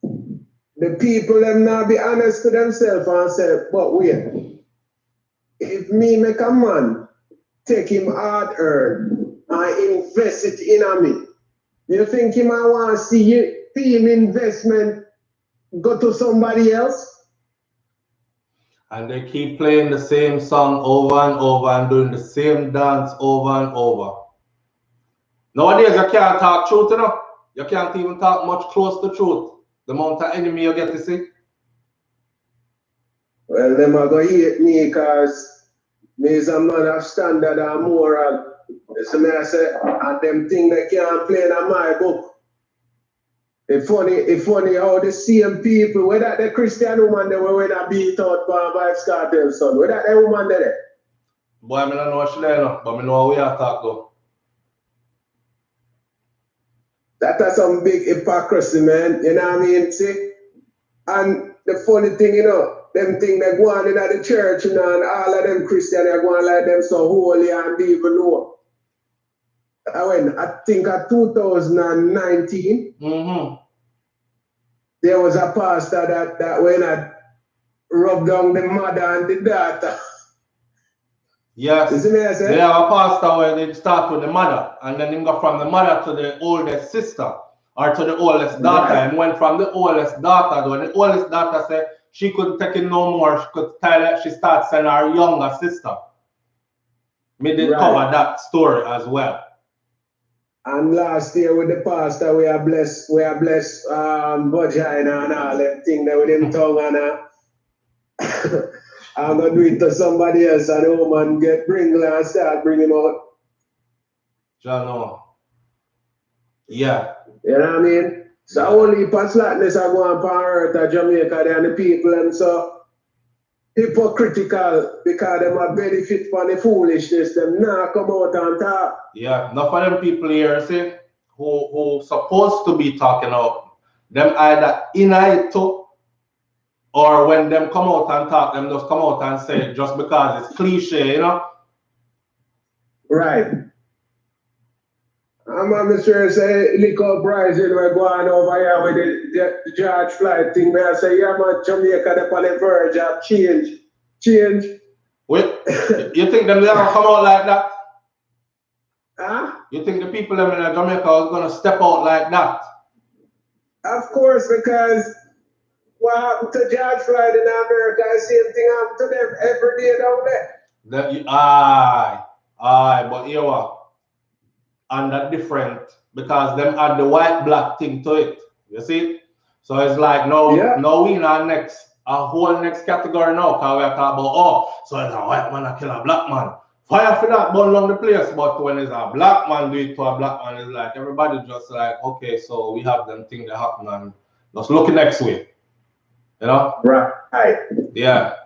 the people them not be honest to themselves and say, but wait, if me make a man take him hard earned and invest it in me, you think he might want to see him investment go to somebody else? And they keep playing the same song over and over and doing the same dance over and over. Nowadays, you can't talk truth, you know? You can't even talk much close to truth. The amount of enemy you get to see. Well, them are going to hate me because me is a man of standard and moral. So me I say, and them things they can't play in my book. It's funny how the same people, whether the Christian woman they were when I beat out by Vibes Cartel son, whether the woman there. Boy, I don't know what she there, but I know how we are talk though. That's some big hypocrisy, man. You know what I mean? See? And the funny thing, you know, them thing they go on in the church, you know, and all of them Christians they go on like them so holy and even know. I think at 2019, there was a pastor that when I rubbed down the mother and the daughter. Yes. You see me I say? They have a pastor where they start with the mother and then they go from the mother to the oldest sister or to the oldest daughter. Right. And went from the oldest daughter, when the oldest daughter said she couldn't take it no more, she could tell her she started sending her younger sister. Me did cover that story as well. And last year with the pastor, we are blessed vagina and all that thing that with him tongue and I'm gonna do it to somebody else and the woman bring her and start bringing him out. John, yeah. You know what I mean? So only for slackness I go on for earth at Jamaica and the people and so hypocritical because them are benefit from the foolishness, them now come out and talk. Yeah, enough of them people here, see, who supposed to be talking out, them either in it too, or when them come out and talk, them just come out and say it just because it's cliche, you know? Right. I'm sure say, look up Bryson, we're going over here with the George Floyd thing. Where I say, yeah, man, Jamaica, they're on the verge of change. Wait, you think them never come out like that? Huh? You think the people them in Jamaica are going to step out like that? Of course, because what happened to George Floyd in America, the same thing happened to them every day down there. Aye, but you know, and that different because them add the white black thing to it. You see? So it's like no we in our whole next category now because we are talking about so it's a white man that kill a black man. Fire for that burn along the place, but when it's a black man do it to a black man, it's like everybody just like, okay, so we have them thing that happen and just look next way. You know? Right. Yeah.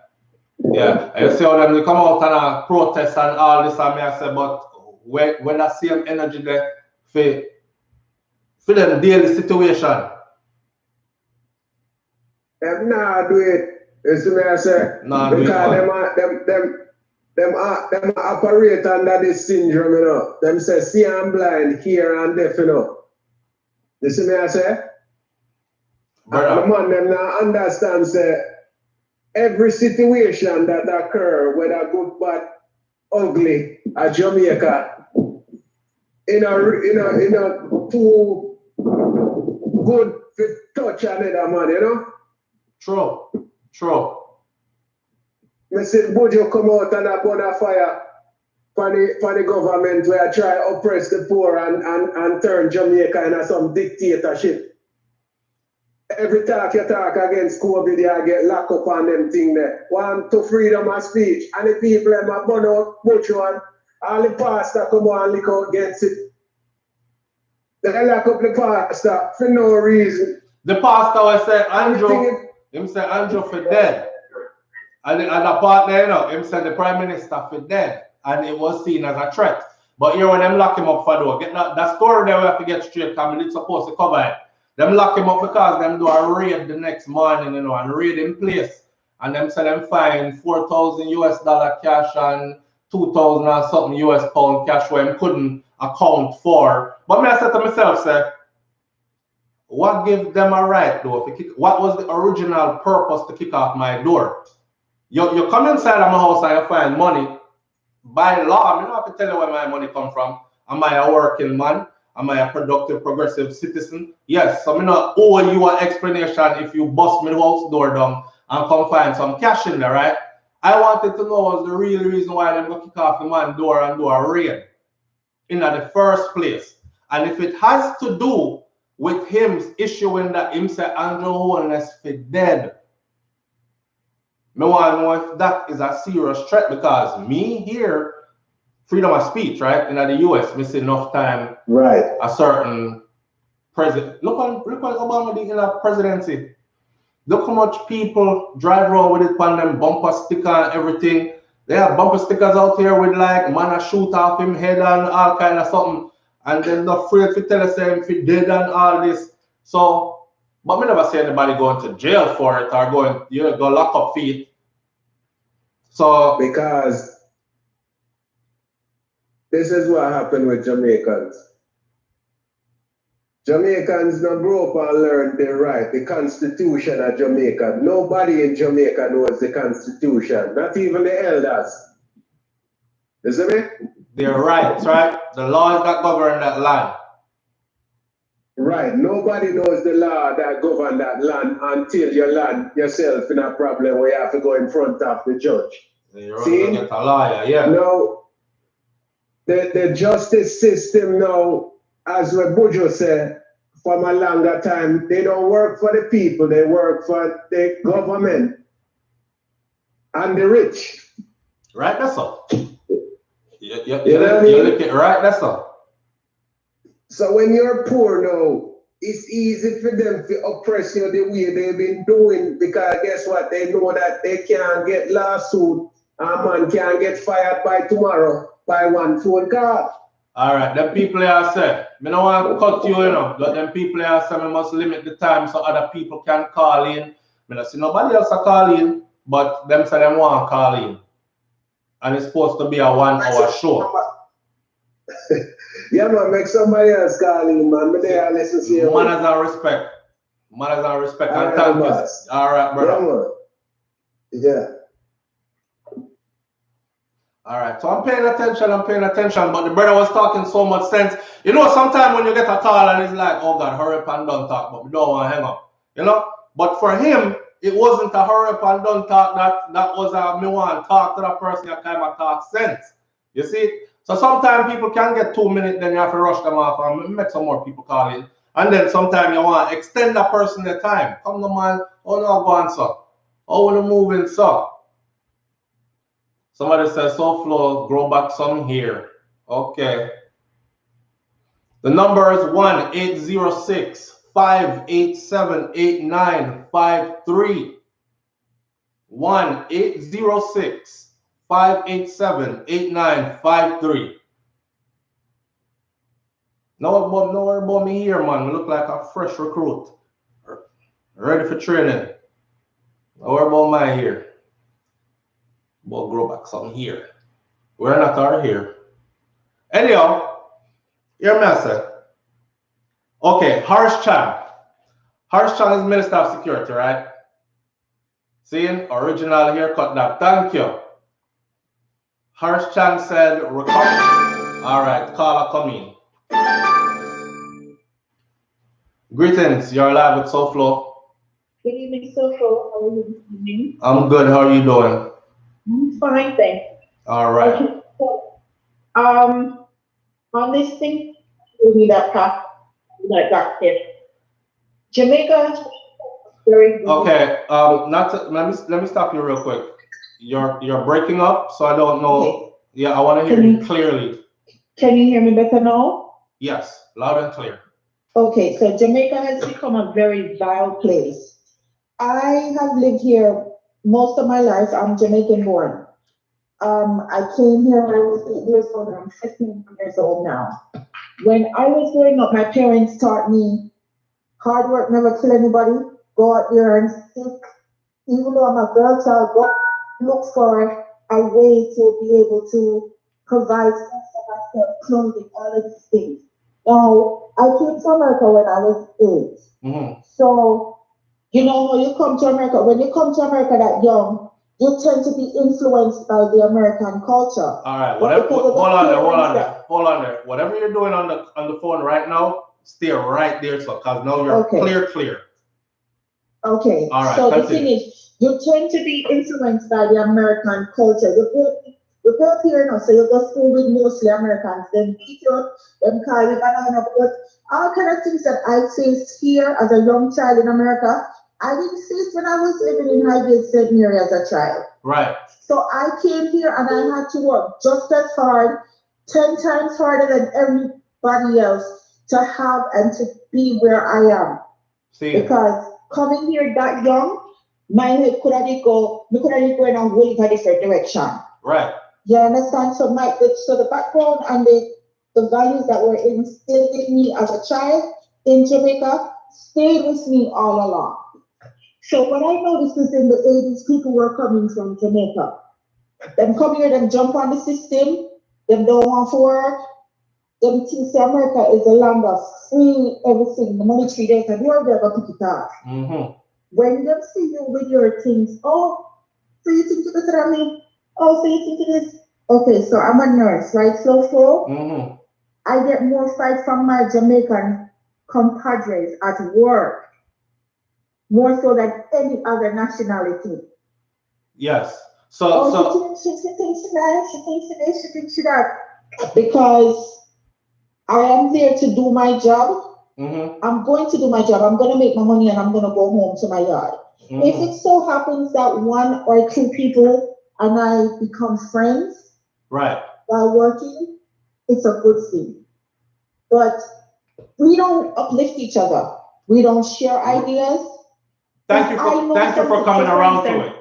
Yeah. And you see how them they come out and protest and all this and me I say, but when I see them energy there for them daily situation. Them nah do it. You see me I say? Nah, because them operate under this syndrome, you know. Them say see I'm blind, hear and deaf, you know. You see me I say? And the man them now understand say every situation that occur, whether good, bad, ugly, at Jamaica, in a too good to touch another man, you know? True. I said, Bojo come out and a bonfire for the government where I try to oppress the poor and turn Jamaica into some dictatorship. Every talk you talk against COVID, you get locked up on them thing there. Want to freedom of speech. And the people them a burn out much one. All the pastor come on and lick out against it. They lock up the pastor for no reason. The pastor was say Andrew, him say Andrew for dead. And the partner, you know, him said the prime minister for dead. And it was seen as a threat. But here when them lock him up for door, get that story there we have to get straight, because it's supposed to cover it. Them lock him up because them do a raid the next morning, you know, and raid in place. And them say them find $4,000 cash and 2,000 or something US pound cash where him couldn't account for. But me I said to myself, say, what gives them a right though? What was the original purpose to kick off my door? You come inside of my house and you find money. By law, I don't have to tell you where my money come from. Am I a working man? Am I a productive, progressive citizen? Yes, so I not owe you an explanation if you bust my house door down and come find some cash in there, right? I wanted to know was the real reason why them go kick off the man door and do a raid in the first place. And if it has to do with him issuing that him say Andrew Holness for dead, I want to know if that is a serious threat, because me here, freedom of speech, right? In the US, we see enough time. Right. A certain president. Look on Obama did in the presidency. Look how much people drive around with it on them bumper sticker and everything. They have bumper stickers out here with like man a shoot off him head and all kind of something. And they're not afraid to tell us him if he dead and all this. So, but me never see anybody going to jail for it or going, you know, go lock up feet. So because this is what happened with Jamaicans. Jamaicans not grow up and learn the right, the Constitution of Jamaica. Nobody in Jamaica knows the Constitution, not even the elders. You see me? Their rights, right? The laws that govern that land. Right. Nobody knows the law that govern that land until you land yourself in a problem where you have to go in front of the judge. You're going to get a lawyer, yeah. Now, the justice system now, as what Bujo said, from a longer time, they don't work for the people, they work for the government and the rich. Right, that's all. You look at right, that's all. So when you're poor now, it's easy for them to oppress you the way they've been doing, because guess what? They know that they can't get lawsuit and man can't get fired by tomorrow by one phone call. All right, them people here say, I don't want to cut you, you know, but them people here say we must limit the time so other people can call in. I don't see nobody else call in, but them say them want to call in. And it's supposed to be a 1 hour show. Yeah, man, make somebody else call in, man. But they are listening to you. Manners and respect. Manners and respect. And thank you. All right, brother. Yeah, man. Yeah. All right, so I'm paying attention, but the brother was talking so much sense. You know, sometimes when you get a call and it's like, oh God, hurry up and don't talk, but we don't want to hang up, you know? But for him, it wasn't a hurry up and don't talk, that was a me want to talk to that person, that kind of talk sense, you see? So sometimes people can get 2 minutes, then you have to rush them off and make some more people call in. And then sometimes you want to extend that person their time. Come on, man, oh no, go on, sir. Oh, we're moving, sir. Somebody says, SouFlo, grow back some here. Okay. The number is 1-806-587-8953. 1-806-587-8953. No worry about me here, man. We look like a fresh recruit. Ready for training. No worry about my here. We'll grow back some here. We're not out here. Anyhow, your message. Okay, Harsh Chan. Harsh Chan is Minister of Security, right? See, original haircut that. Thank you. Harsh Chan said, recover. All right, caller, come in. Greetings, you're live with SouFlo. Good evening, SouFlo. How are you this evening? I'm good. How are you doing? I'm fine, thanks. All right. On this thing, we need a path like that here. Jamaica is very good. Okay. Not to, let me stop you real quick. You're breaking up, so I don't know. Okay. Yeah, I want to hear you clearly. Can you hear me better now? Yes, loud and clear. Okay, so Jamaica has become a very vile place. I have lived here most of my life. I'm Jamaican born. I came here when I was 8 years old, and I'm 15 years old now. When I was growing up, my parents taught me hard work never kill anybody. Go out there and seek. Even though I'm a girl child, go look for a way to be able to provide food for myself, clothing, all of these things. Now, I came to America when I was 8. So, you know, when you come to America that young, you tend to be influenced by the American culture. All right, hold on there. Whatever you're doing on the phone right now, stay right there, so because now you're clear. Okay. All right. So the thing is, you tend to be influenced by the American culture. You go up here now, so you go school with mostly Americans. Them beat you up, them call you banana, but all kind of things that I faced here as a young child in America, I didn't face when I was living in Highgate St. Mary as a child. Right. So I came here and I had to work just as hard, 10 times harder than everybody else to have and to be where I am. See. Because coming here that young, my head could have go in a whole different direction. Right. You understand? So the background and the values that were instilled in me as a child in Jamaica stayed with me all along. So what I noticed is in the 80s, people were coming from Jamaica. Them come here, them jump on the system, them don't want to work, them think America is a land of free everything, the money tree there, and you're there to pick it up. When they see you with your things, oh, so you think this about me? Oh, so you think this? Okay, so I'm a nurse, right? So I get more fight from my Jamaican compadres at work, more so than any other nationality. Yes. She thinks that. Because I am there to do my job. I'm going to do my job. I'm going to make my money and I'm going to go home to my yard. If it so happens that 1 or 2 people and I become friends right while working, it's a good thing. But we don't uplift each other. We don't share ideas. Thank you for coming around to it.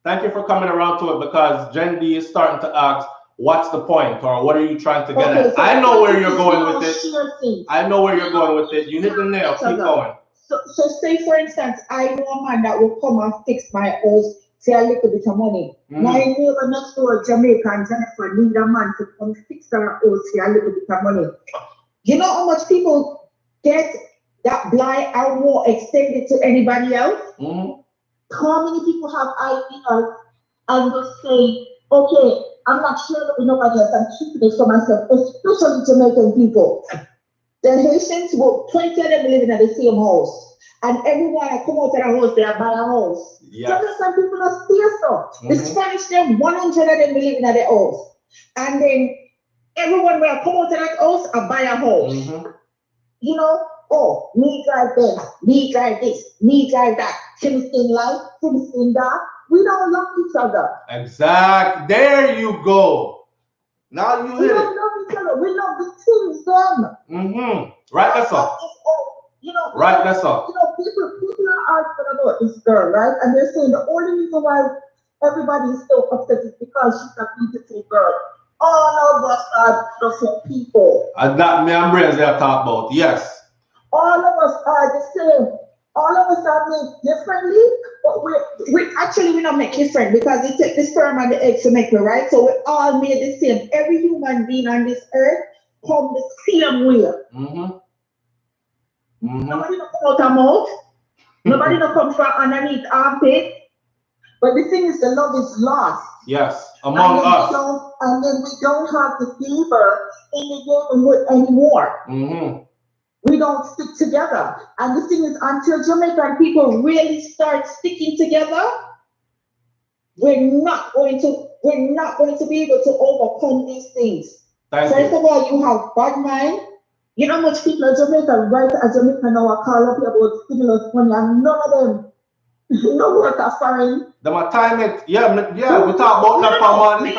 Thank you for coming around to it, because Gen D is starting to ask, what's the point, or what are you trying to get at? So I know where you're going with it. I know where you're going with it. You hit the nail. Keep going. So say, for instance, I know a man that will come and fix my house for a little bit of money. My neighbor next door, Jamaican, Jennifer, need a man to come fix her house for a little bit of money. You know how much people get that blind and won't extend it to anybody else? How many people have ideas and just say, okay, I'm not sure that nobody else, I'm keeping it for myself, especially Jamaican people. The Haitians, 20 of them living in the same house. And everyone that come out of the house, they buy a house. Jamaican people are still so. The Spanish, them 100 of them living in the house. And then everyone will come out of that house and buy a house. You know, oh, me drive this, me drive this, me drive that. Things in life, things in that. We don't love each other. Exactly. There you go. Now you hit it. We don't love each other. We love the things done. Right, that's all. You know, right, that's all. You know, people are arguing about this girl, right? And they're saying the only reason why everybody is so upset is because she's a beautiful girl. All of us are different people. And that me and brains they are talking about, yes. All of us are the same. All of us are made differently, but we're not made different, because they take the sperm and the egg to make me, right? So we're all made the same. Every human being on this earth come the same way. Nobody don't come out of mouth. Nobody don't come from underneath armpit. But the thing is, the love is lost. Yes, among us. And then we don't have the fever in the neighborhood anymore. We don't stick together. And the thing is, until Jamaican people really start sticking together, we're not going to be able to overcome these things. First of all, you have bad mind. You know how much people in Jamaica, right as Jamaica now, are call up about stimulus money, and none of them no work are foreign. Them a time it. Yeah, we talk about that for money.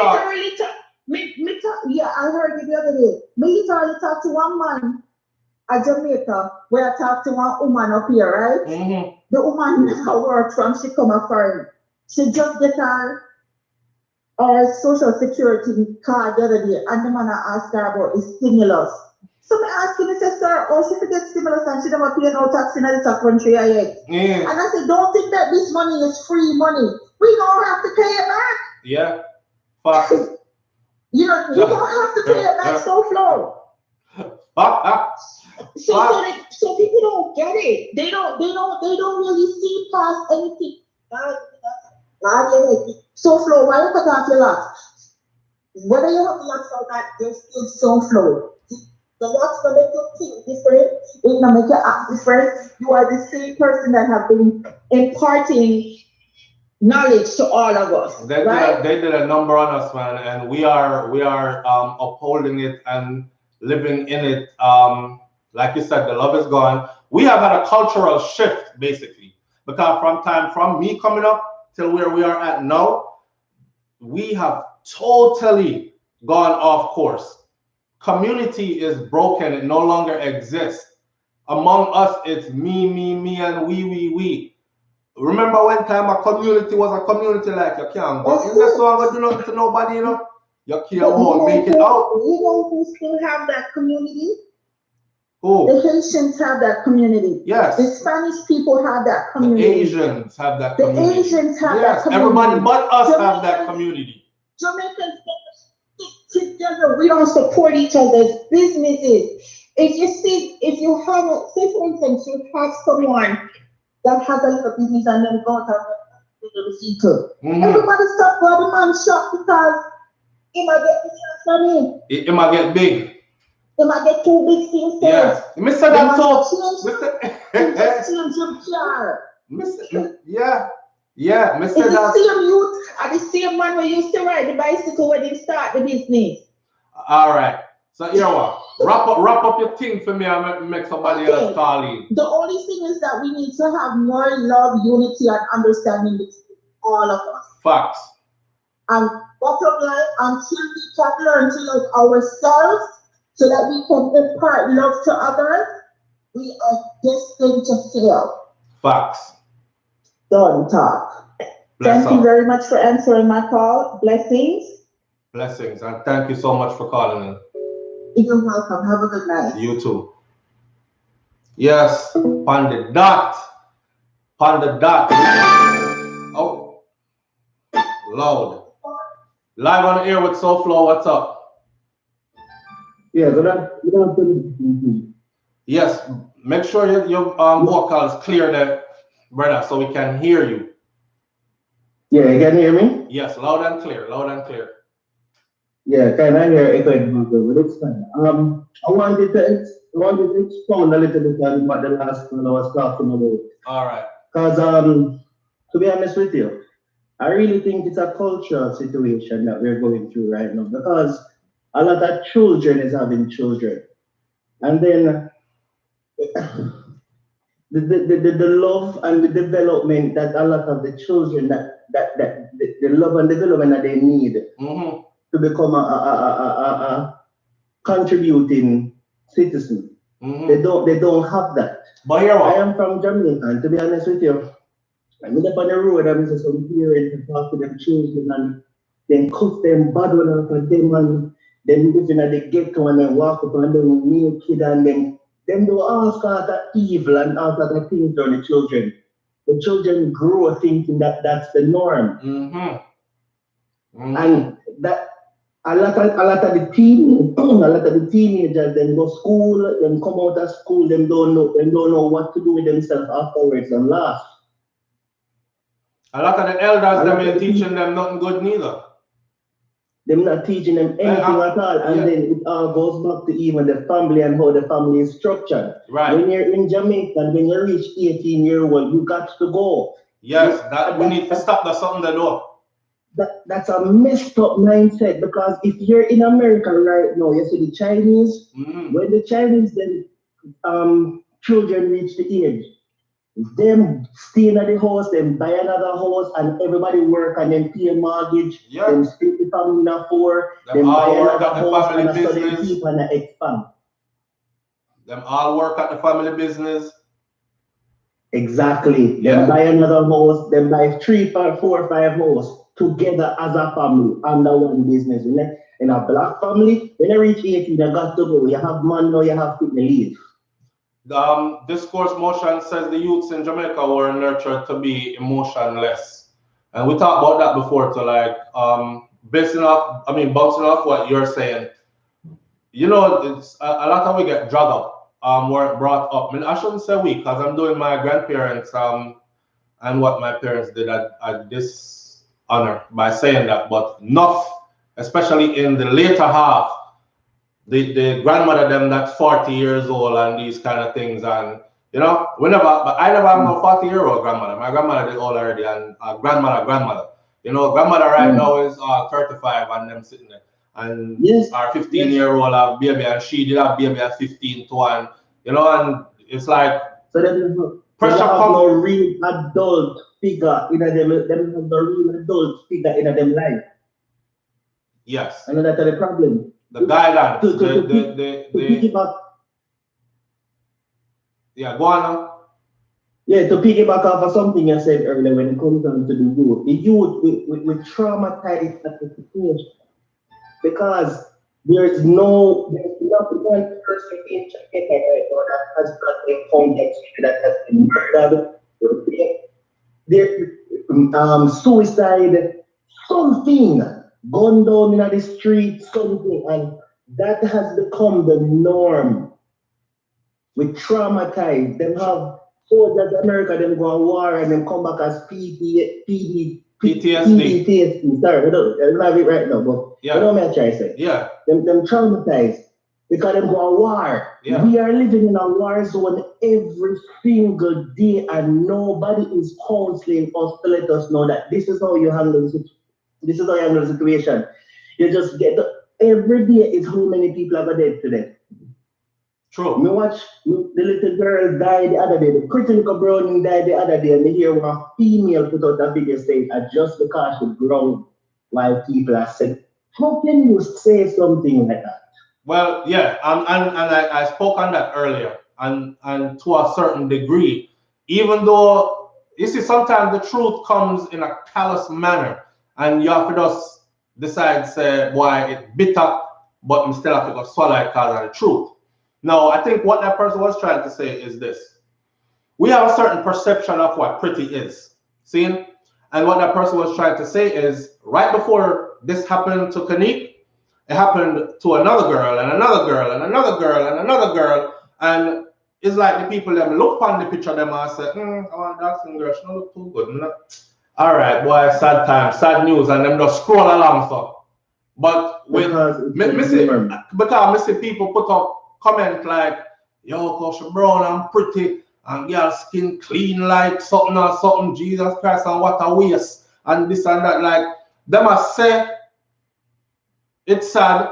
Yeah, I heard it the other day. Me literally talk to one man at Jamaica where I talk to one woman up here, right? Mm-hmm. The woman never worked from she come a foreign. She just get her social security card the other day, and the man asked her about the stimulus. So I asked him, I said, sir, oh, she could get stimulus and she never pay no tax in this country yet. Yeah. And I said, don't think that this money is free money. We don't have to pay it back. Yeah. Fuck. You know, we don't have to pay it back, SouFLo. So people don't get it. They don't really see past anything. SouFLo, why you cut off your locks? Whether you have locks or not, there's still SouFLo. The locks will make you think different. It will make you act different. You are the same person that have been imparting knowledge to all of us. They did a number on us, man, and we are upholding it and living in it. Like you said, the love is gone. We have had a cultural shift, basically, because from me coming up till where we are at now, we have totally gone off course. Community is broken. It no longer exists. Among us, it's me, and we. Remember when time a community was a community, like you can't go in this one and do nothing to nobody, you know? You can't make it out. You know who still have that community? Who? The Haitians have that community. Yes. The Spanish people have that community. The Asians have that community. The Asians have that community. Everybody but us have that community. Jamaicans stick together. We don't support each other's businesses. If you have, say for instance, you have someone that has a little business and then go to the vehicle. Everybody stop for the man shop because he might get business from him. It might get big. He might get too big for himself. Yeah. Mr. That talk. Yeah, Mr. It's the same youth and the same man who used to ride the bicycle when he start the business. All right. So you know what? Wrap up your thing for me and make somebody else call in. The only thing is that we need to have more love, unity, and understanding between all of us. Facts. And bottom line, until we can learn to love ourselves so that we can impart love to others, we are destined to fail. Facts. Don't talk. Thank you very much for answering my call. Blessings. Blessings. And thank you so much for calling in. You're welcome. Have a good night. You too. Yes. On the dot. On the dot. Oh. Loud. Live on the air with SouFLo. What's up? Yeah, good afternoon. Yes. Make sure your vocals clear there, brother, so we can hear you. Yeah, you can hear me? Yes, loud and clear, loud and clear. Yeah, kind of hear echoing, but it's fine. I wanted to expound a little bit on what the last one I was talking about. All right. Because to be honest with you, I really think it's a cultural situation that we're going through right now, because a lot of children is having children, and then the love and the development that a lot of the children the love and development that they need to become a contributing citizen. They don't have that. But I am from Jamaica, and to be honest with you, I'm up on the road and I see some parents and talk to them children and then cook them bad one up at them and then living at the ghetto and then walk up and them new kid and then do ask all that evil and all that things on the children. The children grow thinking that that's the norm. And that a lot of the teenagers then go school, then come out of school, them don't know what to do with themselves afterwards and laugh. A lot of the elders them ain't teaching them nothing good neither. They're not teaching them anything at all, and then it all goes back to even the family and how the family is structured. Right. When you're in Jamaica and when you reach 18 years old, you got to go. Yes, we need to stop that something they do. that's a messed up mindset, because if you're in America right now, you see the Chinese, when the Chinese then children reach the age, them stay in the house, them buy another house, and everybody work and then pay a mortgage, them split the family in four, them buy another house and so them keep and expand. Them all work at the family business. Exactly. Them buy another house, them buy 3, 5, 4, 5 houses together as a family under one business. In a black family, when you reach 18, you got to go. You have man now, you have to leave. Discourse motion says the youths in Jamaica were nurtured to be emotionless. And we talked about that before, to like bouncing off what you're saying. You know, it's a lot of we get drugged up. Weren't brought up. I mean, I shouldn't say we, because I'm doing my grandparents and what my parents did at dishonor by saying that, but enough, especially in the later half, the grandmother them that's 40 years old and these kind of things, and you know, but I never have no 40-year-old grandmother. My grandmother is old already, and grandmother. You know, grandmother right now is 35 and them sitting there. And our 15-year-old have baby, and she did have baby at 15 too, and you know, and it's like so pressure have no real adult figure in them have no real adult figure in them life. Yes. And that's the problem. The guidelines. To piggyback. Yeah, go on now. Yeah, to piggyback off of something you said earlier when it comes down to the youth we traumatize at the situation. Because there's not one person in Jamaica right now that has not been found that has been murdered, suicide, something, gone down in the street, something, and that has become the norm. We traumatize. Them have soldiers in America, them go on war and then come back as PTSD. Sorry, I don't have it right now, but you know what I'm trying to say. Yeah. Them traumatized because them go on war. Yeah. We are living in a war zone every single day, and nobody is counseling us to let us know that this is how you handle the situation. You just get every day is how many people are dead today. True. Me watch the little girl die the other day. The pretty little brownie died the other day, and me hear one female put out a video saying, just because she grown while people are sick. How can you say something like that? Well, yeah, and I spoke on that earlier, and to a certain degree, even though you see sometimes the truth comes in a callous manner, and you have to just decide, say, boy, it's bitter, but you still have to go swallow it because of the truth. Now, I think what that person was trying to say is this. We have a certain perception of what pretty is. See? And what that person was trying to say is, right before this happened to Caniece, it happened to another girl, and another girl, and another girl, and another girl. And it's like the people them look on the picture them and say, I want that girl, she don't look too good. All right, boy, sad time, sad news, and them just scroll along stuff. But with because I see people put up comment like, yo, Coach Brown, I'm pretty, and girl skin clean like something or something, Jesus Christ, and what a waste, and this and that. Like, them must say it's sad,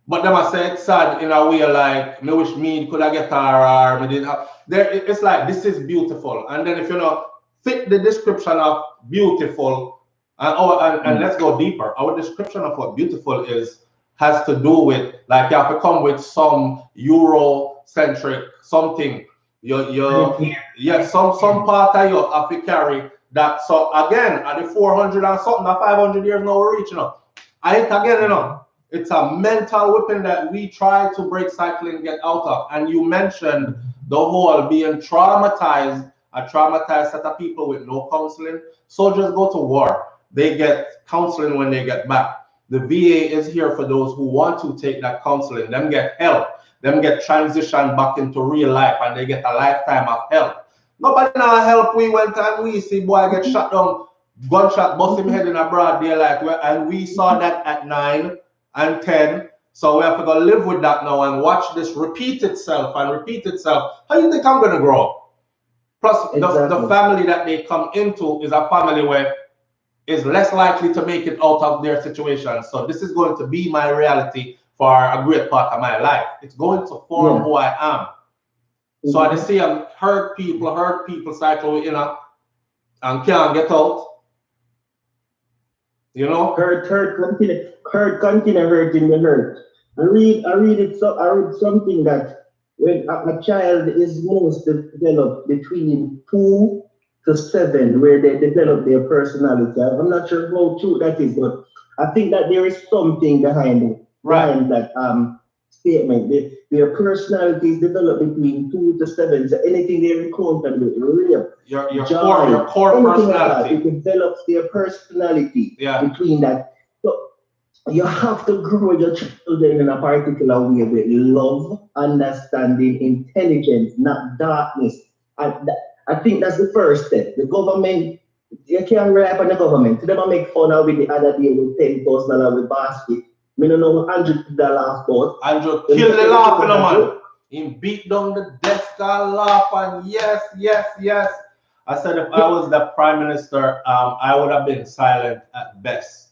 but them must say it's sad in a way like, me wish me could have get her, or me didn't have. It's like, this is beautiful. And then if you know, fit the description of beautiful, and let's go deeper. Our description of what beautiful is has to do with, like, you have to come with some Eurocentric something. Some part of you have to carry that. So again, at the 400 and something, or 500 years now we're reaching up. I think again, you know, it's a mental weapon that we try to break cycle and get out of. And you mentioned the whole being traumatized, a traumatized set of people with no counseling. Soldiers go to war. They get counseling when they get back. The VA is here for those who want to take that counseling. Them get help. Them get transitioned back into real life, and they get a lifetime of help. Nobody now help. We went and we see boy get shot down, gunshot, bust him head in a broad daylight, and we saw that at 9 and 10. So we have to go live with that now and watch this repeat itself and repeat itself. How do you think I'm going to grow? Plus, the family that they come into is a family where is less likely to make it out of their situation. So this is going to be my reality for a great part of my life. It's going to form who I am. So I see hurt people cycle in and can't get out. You know? Hurt continue hurting the hurt. I read something that when a child is most developed between 2 to 7, where they develop their personality. I'm not sure how true that is, but I think that there is something behind that statement. Their personality is developed between 2 to 7. So anything they encounter with real your core personality. It develops their personality between that. So you have to grow your children in a particular way with love, understanding, intelligence, not darkness. I think that's the first step. The government, you can't rely on the government. They don't make fun of it the other day with $10,000 with basket. I don't know $100 for. Andrew killed the laugh in a man. He beat down the desk and laugh and yes. I said if I was the prime minister, I would have been silent at best.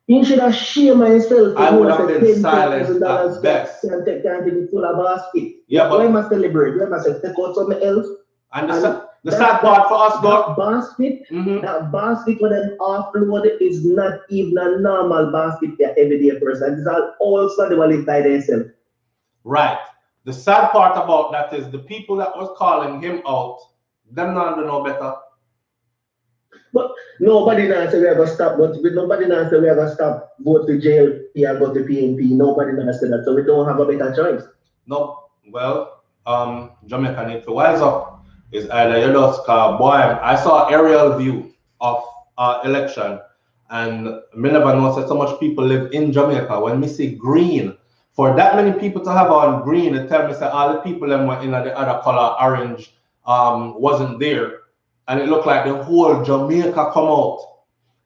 You should have shamed myself. I would have been silent at best. Can't take full of basket. Yeah, but why must celebrate? Why must I take out something else? And the sad part for us, though, that basket for them offload is not even a normal basket for an everyday person. It's also the one by themselves. Right. The sad part about that is the people that was calling him out, them not do no better. But nobody knows we are going to stop. But nobody knows we are going to stop. Go to jail, go to PNP. Nobody knows that. So we don't have a better choice. No. Well, Jamaica need to wise up. Is either you just boy, I saw aerial view of election, and me never know that so much people live in Jamaica. When me see green, for that many people to have on green, it tell me that all the people that were in the other color, orange, wasn't there, and it looked like the whole Jamaica come out.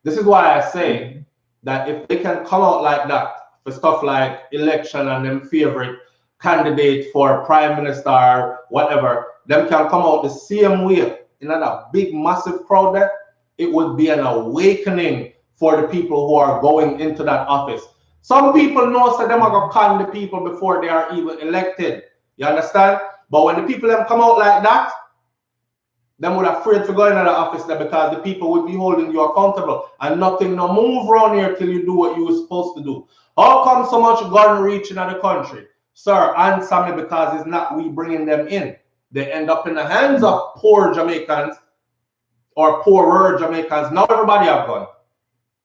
This is why I say that if they can come out like that for stuff like election and them favorite candidate for prime minister or whatever, them can come out the same way in a big massive crowd there, it would be an awakening for the people who are going into that office. Some people know that them are going to con the people before they are even elected. You understand? But when the people them come out like that, them would afraid to go into the office there because the people would be holding you accountable and nothing no move around here till you do what you were supposed to do. How come so much gun reaching in the country? Sir, answer me, because it's not we bringing them in. They end up in the hands of poor Jamaicans or poorer Jamaicans. Not everybody have gun,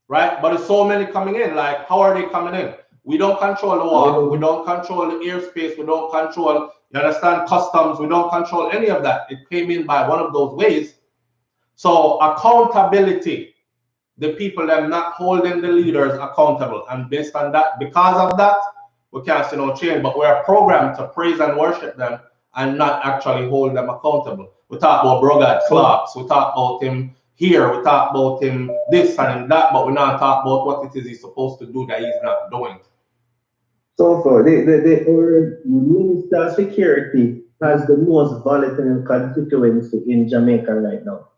right? But there's so many coming in. Like, how are they coming in? We don't control the water. We don't control the airspace. We don't control, you understand, customs. We don't control any of that. It came in by one of those ways. So accountability, the people that are not holding the leaders accountable. And based on that, because of that, we can't see no change. But we're programmed to praise and worship them and not actually hold them accountable. We talk about Brogad Clarks, we talk about him here, we talk about him this and him that, but we not talk about what it is he's supposed to do that he's not doing. So far, the Minister of Security has the most volatile constituency in Jamaica right now.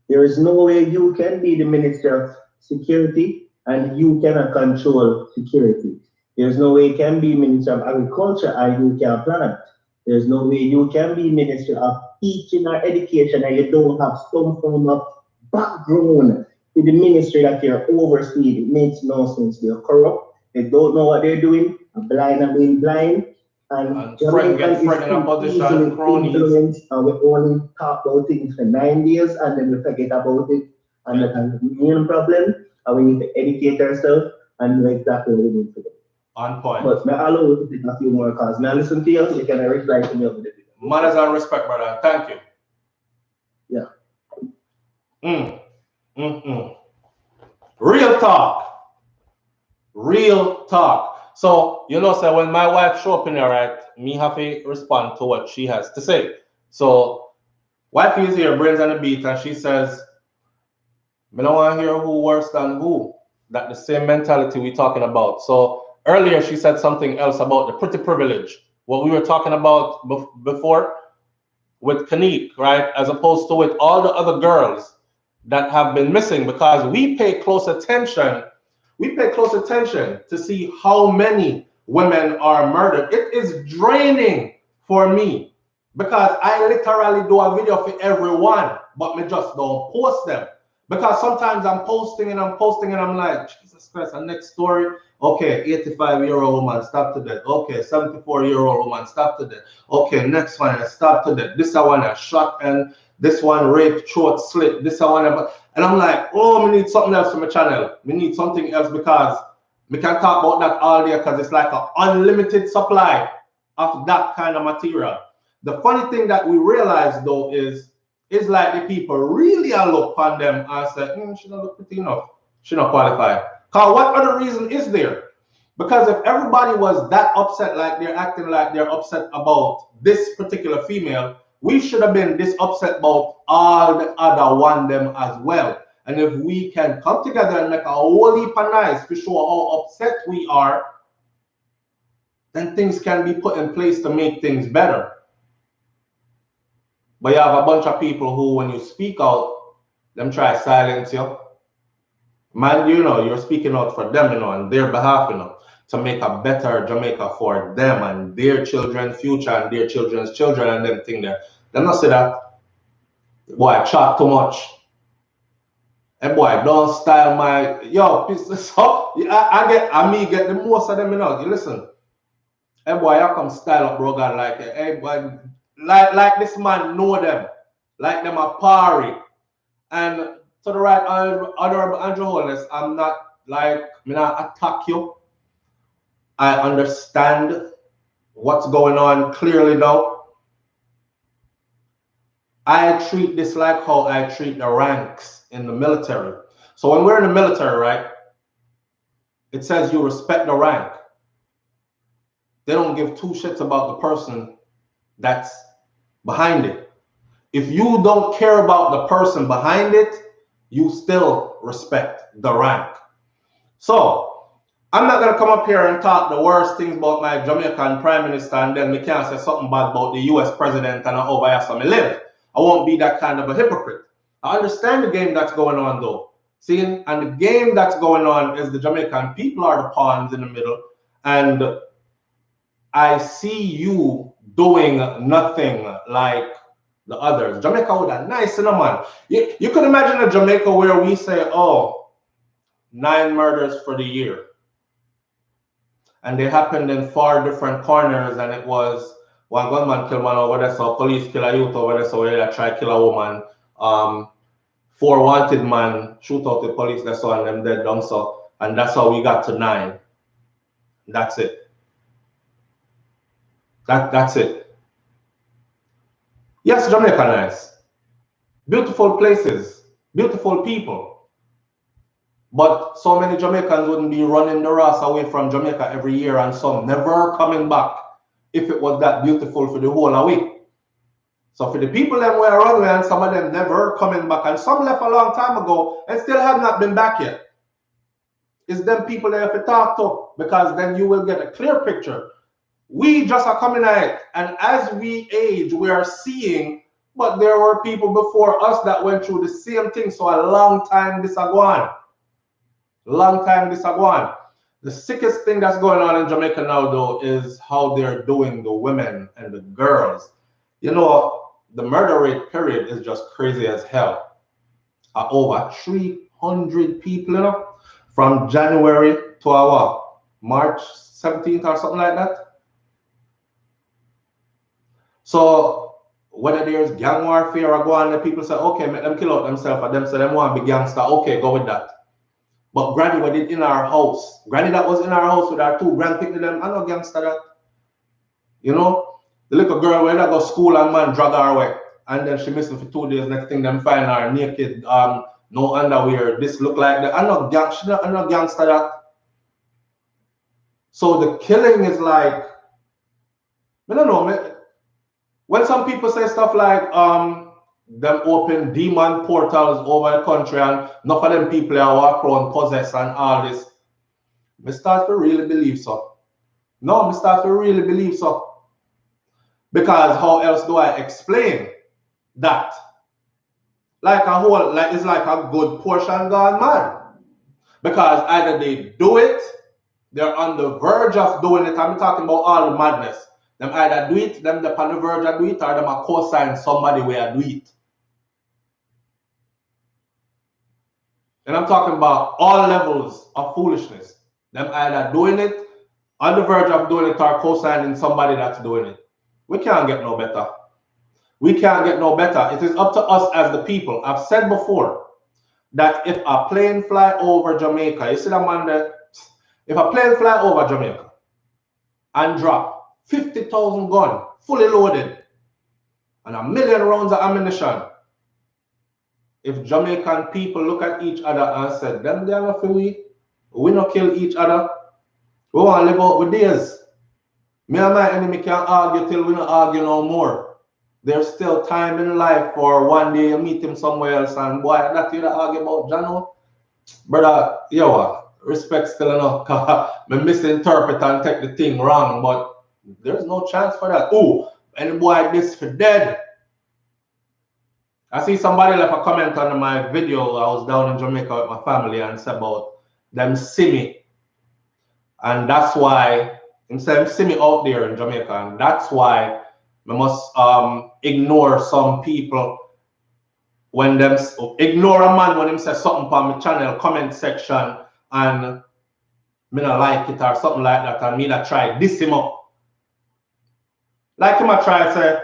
There is no way you can be the Minister of Security and you cannot control security. There's no way you can be Minister of Agriculture and you can plant. There's no way you can be Minister of Teaching or Education and you don't have some form of background to the ministry that you're overseeing. It makes no sense. They're corrupt. They don't know what they're doing. Blind and being blind. And Jamaica is easily influenced. And we only talk about things for 9 years and then we forget about it. And that's a main problem. And we need to educate ourselves and know exactly what we need to do. On point. But may I allow you to take a few more calls. May I listen to you? You can reply to me over the video. Manners and respect, brother. Thank you. Yeah. Real talk. Real talk. So, you know, sir, when my wife show up in here, right, me have to respond to what she has to say. So, wife is here, brains and the beat, and she says, I don't want to hear who worse than who. That the same mentality we're talking about. So, earlier, she said something else about the pretty privilege. What we were talking about before with Caniece, right? As opposed to with all the other girls that have been missing, because we pay close attention. We pay close attention to see how many women are murdered. It is draining for me because I literally do a video for everyone, but me just don't post them. Because sometimes I'm posting and I'm like, Jesus Christ, the next story. Okay, 85-year-old woman stabbed to death. Okay, 74-year-old woman stabbed to death. Okay, next one, stabbed to death. This one, a shot, and this one, rape, throat slit. This one, and I'm like, oh, we need something else for my channel. We need something else because we can talk about that all day because it's like an unlimited supply of that kind of material. The funny thing that we realize though is like the people really look on them and say, she don't look pretty enough. She not qualified. Because what other reason is there? Because if everybody was that upset, like they're acting like they're upset about this particular female, we should have been this upset about all the other one them as well. And if we can come together and make a whole heap of nice to show how upset we are, then things can be put in place to make things better. But you have a bunch of people who, when you speak out, them try to silence you. Man, you know, you're speaking out for them, you know, on their behalf, you know, to make a better Jamaica for them and their children's future and their children's children and them thing there. Them not say that. Boy, I chat too much. And boy, don't style my, yo, piece up. I get the most of them, you know. You listen. Hey boy, I come style up, bro, God, like, hey boy, like this man know them, like them a party. And to the right, Honorable Andrew Holness, I'm not like, me not attack you. I understand what's going on clearly now. I treat this like how I treat the ranks in the military. So when we're in the military, right, it says you respect the rank. They don't give two shits about the person that's behind it. If you don't care about the person behind it, you still respect the rank. So I'm not going to come up here and talk the worst things about my Jamaican Prime Minister and then we can't say something bad about the US President and over here so me live. I won't be that kind of a hypocrite. I understand the game that's going on though. See, and the game that's going on is the Jamaican people are the pawns in the middle, and I see you doing nothing like the others. Jamaica would have nice in a man. You could imagine a Jamaica where we say, oh, 9 murders for the year. And they happened in 4 different corners, and it was one gunman kill one over there, so police kill a youth over there, so they try kill a woman. 4 wanted man shoot out the police, that's all, and them dead down, so, and that's how we got to 9. That's it. That's it. Yes, Jamaica nice. Beautiful places, beautiful people. But so many Jamaicans wouldn't be running the Ross away from Jamaica every year and some never coming back if it was that beautiful for the whole of week. So for the people that were running and some of them never coming back and some left a long time ago and still have not been back yet. It's them people that you have to talk to, because then you will get a clear picture. We just are coming at it, and as we age, we are seeing, but there were people before us that went through the same thing, so a long time this a go on. Long time this a go on. The sickest thing that's going on in Jamaica now, though, is how they're doing the women and the girls. You know, the murder rate period is just crazy as hell. Over 300 people, you know, from January to March 17th or something like that. So whether there's gang warfare or go on, the people say, okay, make them kill out themselves, and them say them want to be gangster, okay, go with that. But Granny was in our house. Granny that was in our house with our 2 grandkids, them, I know gangster that. You know, the little girl where that go school and man drag her away. And then she missing for 2 days, next thing them find her naked, no underwear, this look like that. I know gangster that. So the killing is like, I don't know, man. When some people say stuff like them open demon portals over the country and enough of them people are walk around possessed and all this, I start to really believe so. No, I start to really believe so. Because how else do I explain that? like a whole, like it's like a good portion gone mad. Because either they do it, they're on the verge of doing it. I'm talking about all the madness. Them either do it, them they're on the verge of do it, or them a co-sign somebody where do it. And I'm talking about all levels of foolishness. Them either doing it, on the verge of doing it, or co-signing somebody that's doing it. We can't get no better. We can't get no better. It is up to us as the people. I've said before that if a plane fly over Jamaica, you see that man there, if a plane fly over Jamaica and drop 50,000 gun, fully loaded, and 1,000,000 rounds of ammunition, if Jamaican people look at each other and said, them they are not for we not kill each other, we want to live out with days. Me and my enemy can argue till we don't argue no more. There's still time in life for one day you meet him somewhere else and boy, that you argue about Jano. Brother, yo, respect still enough. I misinterpret and take the thing wrong, but there's no chance for that. Oh, any boy this for dead. I see somebody left a comment on my video. I was down in Jamaica with my family and said about them see me. And that's why him say see me out there in Jamaica. And that's why we must ignore some people when them ignore a man when him say something on my channel comment section and me not like it or something like that and me not try diss him up. Like him I try to say,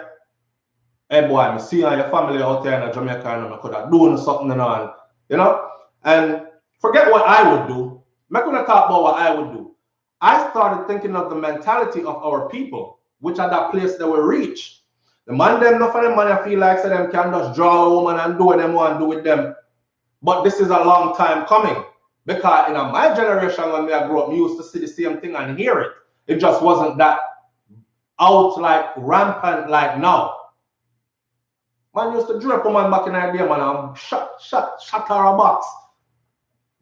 hey boy, I see you and your family out there in Jamaica and I could have done something and you know? And forget what I would do. I'm not gonna talk about what I would do. I started thinking of the mentality of our people, which are that place that we reach. The man them not for them man I feel like so them can just draw a woman and do what them want to do with them. But this is a long time coming. Because in my generation when I grew up, we used to see the same thing and hear it. It just wasn't that out like rampant like now. Man used to drop a man back in the day, man, and shut her a box.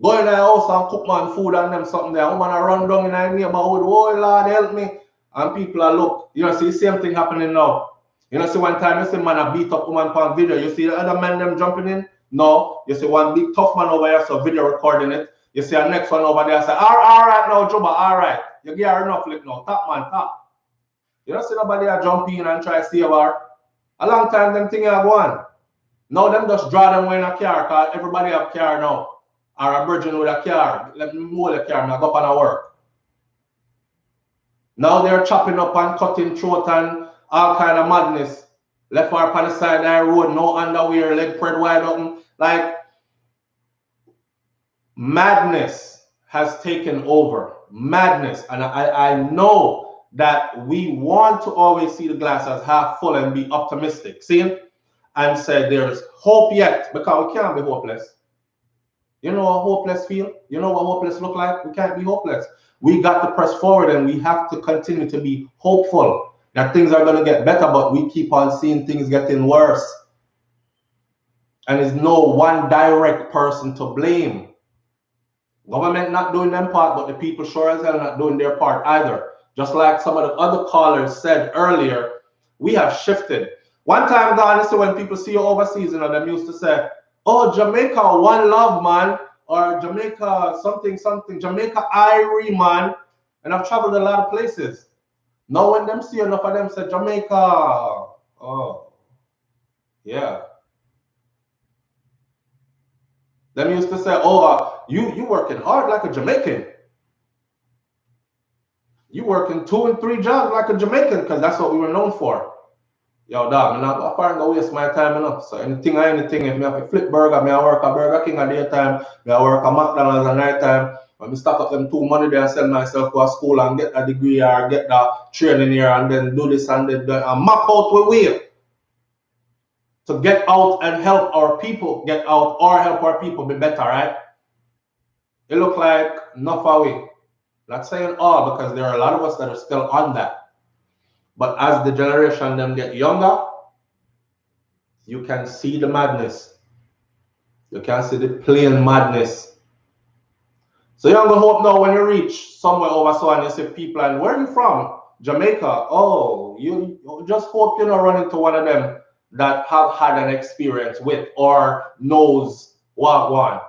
Go in the house and cook man food and them something there. Woman run down in the neighborhood, oh Lord help me. And people are look, you know, see the same thing happening now. You know, see one time you see man a beat up woman on video. You see the other men them jumping in? No. You see one big tough man over here, so video recording it. You see a next one over there, say, all right now, Juba, all right. You get her enough lick now. Top man, top. You don't see nobody jump in and try to save her. A long time them thing are going. Now them just draw them in a car because everybody have car now. Or a virgin with a car. Let me move the car and I go up and work. Now they're chopping up and cutting throat and all kind of madness. Left her on the side of the road, no underwear, leg spread wide open. Like madness has taken over. Madness. And I know that we want to always see the glass as half full and be optimistic. See? And say there's hope yet, because we can't be hopeless. You know what hopeless feel? You know what hopeless look like? We can't be hopeless. We got to press forward and we have to continue to be hopeful that things are going to get better, but we keep on seeing things getting worse. And there's no one direct person to blame. Government not doing their part, but the people sure as hell not doing their part either. Just like some of the other callers said earlier, we have shifted. One time, God, so when people see you overseas, you know, them used to say, oh, Jamaica, one love, man. Or Jamaica, something, Jamaica, Irie, man. And I've traveled a lot of places. Now when them see enough of them say, Jamaica, oh, yeah. Them used to say, oh, you working hard like a Jamaican. You working 2 and 3 jobs like a Jamaican, because that's what we were known for. Yo, dog, I'm not going to waste my time enough. So anything, if I have to flip burger, I work a Burger King at daytime, I work a McDonald's at night time. When I stack up them 2 money there and send myself to a school and get a degree or get the training here and then do this and then and map out with way to get out and help our people get out or help our people be better, right? It look like enough away. Not saying all, because there are a lot of us that are still on that. But as the generation them get younger, you can see the madness. You can see the plain madness. So you're gonna hope now when you reach somewhere over so and you see people and where are you from? Jamaica. Oh, you just hope you don't run into one of them that have had an experience with or knows what one.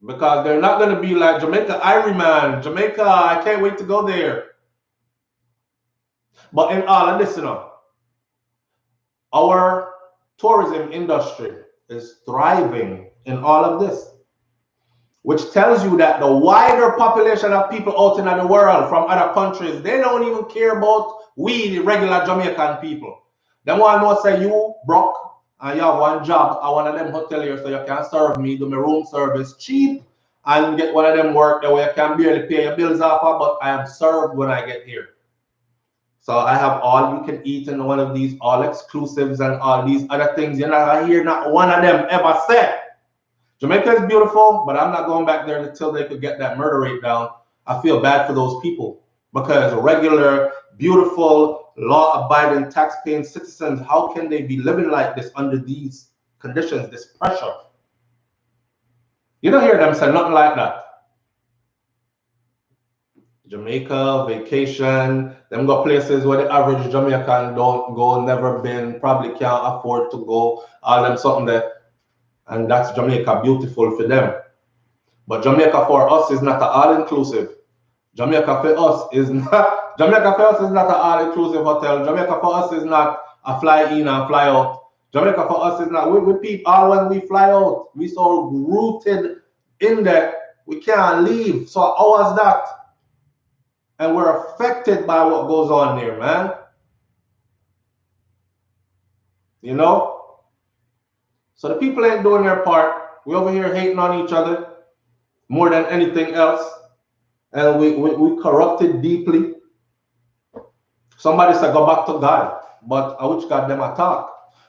Because they're not going to be like Jamaica, Irie man, Jamaica, I can't wait to go there. But in all of this, you know, our tourism industry is thriving in all of this, which tells you that the wider population of people out in the world from other countries, they don't even care about we, the regular Jamaican people. They want to know, say, you broke and you have one job at one of them hoteliers so you can serve me, do my room service cheap, and get one of them work that way you can barely pay your bills off of, but I am served when I get here. So I have all you can eat in one of these all exclusives and all these other things. You're not gonna hear not one of them ever said. Jamaica is beautiful, but I'm not going back there until they could get that murder rate down. I feel bad for those people because regular, beautiful, law-abiding, tax-paying citizens, how can they be living like this under these conditions, this pressure? You don't hear them say nothing like that. Jamaica, vacation, them go places where the average Jamaican don't go, never been, probably can't afford to go, all them something there. And that's Jamaica beautiful for them. But Jamaica for us is not an all-inclusive. Jamaica for us is not an all-inclusive hotel. Jamaica for us is not a fly in and fly out. Jamaica for us is not, we peep all when we fly out. We so rooted in there, we can't leave. So how is that? And we're affected by what goes on there, man. You know? So the people ain't doing their part. We over here hating on each other more than anything else. And we corrupted deeply. Somebody said go back to God. But which God them attack?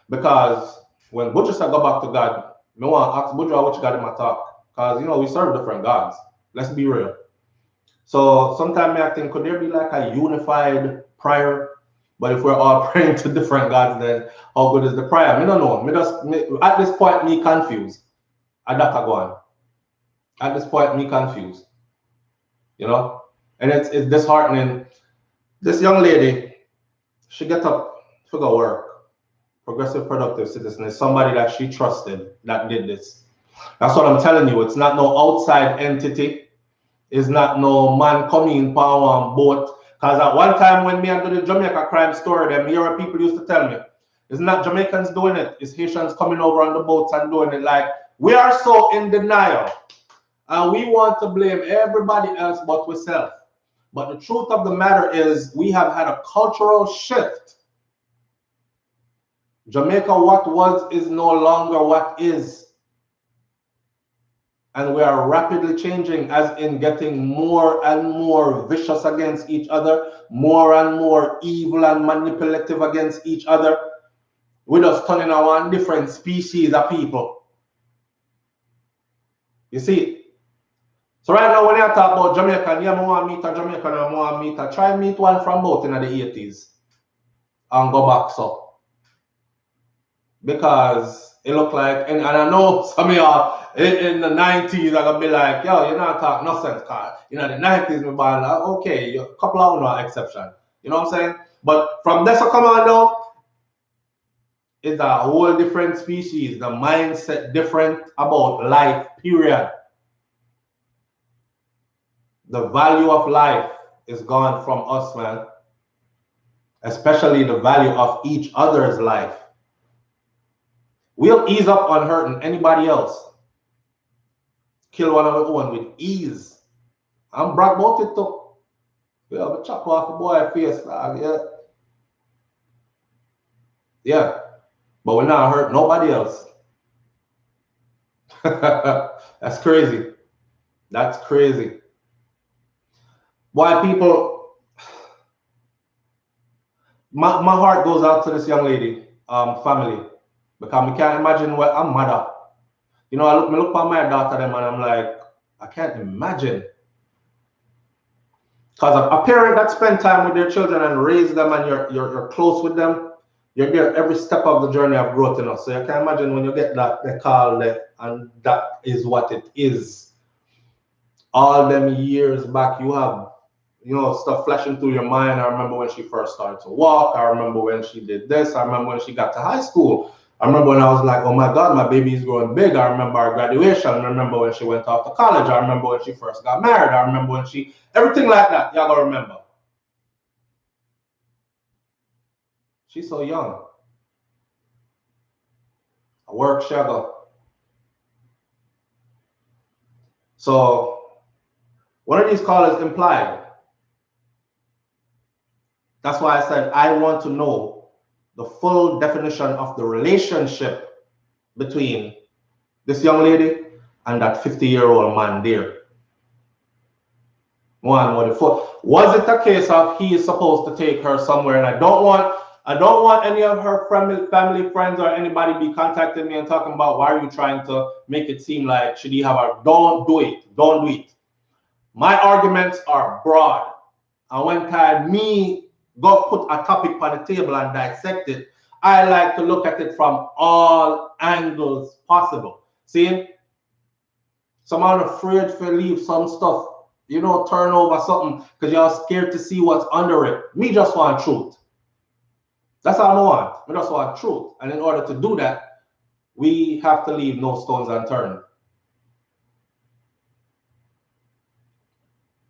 Because when Butcher said go back to God, me want to ask Butcher which God them attack. Because, you know, we serve different gods. Let's be real. So sometimes I think, could there be like a unified prayer? But if we're all praying to different gods, then how good is the prayer? I don't know. At this point, me confused. At that go on. At this point, me confused. You know? And it's disheartening. This young lady, she get up to go work. Progressive Productive Citizen is somebody that she trusted that did this. That's what I'm telling you. It's not no outside entity. It's not no man coming power on boat. Because at one time when me and do the Jamaica crime story, them here people used to tell me, it's not Jamaicans doing it, it's Haitians coming over on the boats and doing it. Like, we are so in denial. And we want to blame everybody else but ourselves. But the truth of the matter is we have had a cultural shift. Jamaica, what was, is no longer what is. And we are rapidly changing, as in getting more and more vicious against each other, more and more evil and manipulative against each other. We're just turning our different species of people. You see? So right now, when you talk about Jamaican, yeah, I want to meet a Jamaican, I want to meet a, try meet one from both in the 80s and go back so. Because it look like, and I know some of y'all in the 90s are going to be like, yo, you're not talking nonsense, cause you know, the 90s, we born, okay, a couple of them are exception. You know what I'm saying? But from this come on now, it's a whole different species, the mindset different about life, period. The value of life is gone from us, man. Especially the value of each other's life. We'll ease up on hurting anybody else. Kill one of our own with ease. I'm brag about it too. We have a chop off a boy face, yeah. Yeah. But we're not hurt nobody else. That's crazy. That's crazy. Why people, my heart goes out to this young lady, family, because I can't imagine what I'm mother. You know, I look at my daughter them and I'm like, I can't imagine. Because a parent that spend time with their children and raise them and you're close with them, you're there every step of the journey of growth, you know. So you can imagine when you get that call there, and that is what it is. All them years back, you have you know, stuff flashing through your mind. I remember when she first started to walk. I remember when she did this. I remember when she got to high school. I remember when I was like, oh my God, my baby is growing big. I remember our graduation. I remember when she went off to college. I remember when she first got married. I remember when she, everything like that. Y'all gotta remember. She's so young. I work, Shaga. So one of these callers implied. That's why I said I want to know the full definition of the relationship between this young lady and that 50-year-old man there. Was it a case of he is supposed to take her somewhere? And I don't want any of her family, friends, or anybody be contacting me and talking about why are you trying to make it seem like should he have her? Don't do it. Don't do it. My arguments are broad. And when me go put a topic on the table and dissect it, I like to look at it from all angles possible. See? Some are afraid to leave some stuff, you know, turn over something because you're scared to see what's under it. Me just want truth. That's all I want. I just want truth. And in order to do that, we have to leave no stones unturned.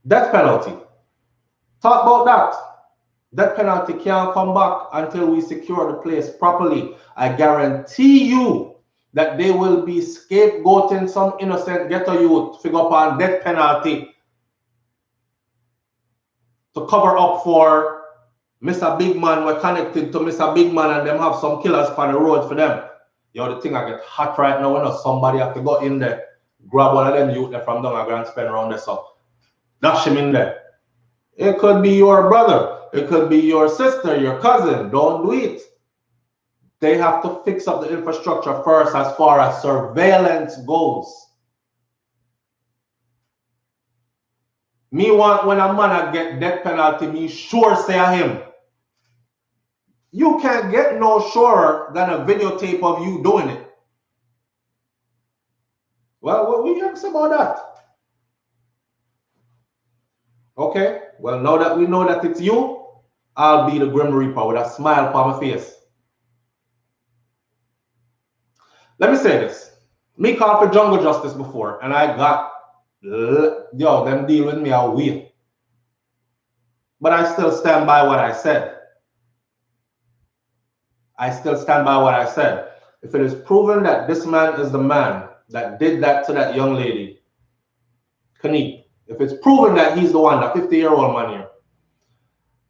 Death penalty. Talk about that. Death penalty can't come back until we secure the place properly. I guarantee you that they will be scapegoating some innocent ghetto youth to figure upon death penalty to cover up for Mr. Big Man. We're connected to Mr. Big Man and them have some killers on the road for them. Yo, the thing I get hot right now, you know, somebody have to go in there, grab one of them youth there from down and go and spend around there, so dash him in there. It could be your brother. It could be your sister, your cousin. Don't do it. They have to fix up the infrastructure first as far as surveillance goes. Me want when a man get death penalty, me sure say a him. You can't get no surer than a videotape of you doing it. Well, what we have to say about that? Okay, well, now that we know that it's you, I'll be the Grim Reaper with a smile upon my face. Let me say this. Me called for jungle justice before, and I got, yo, them deal with me a wheel. But I still stand by what I said. I still stand by what I said. If it is proven that this man is the man that did that to that young lady, Khanice, if it's proven that he's the one, that 50-year-old man here,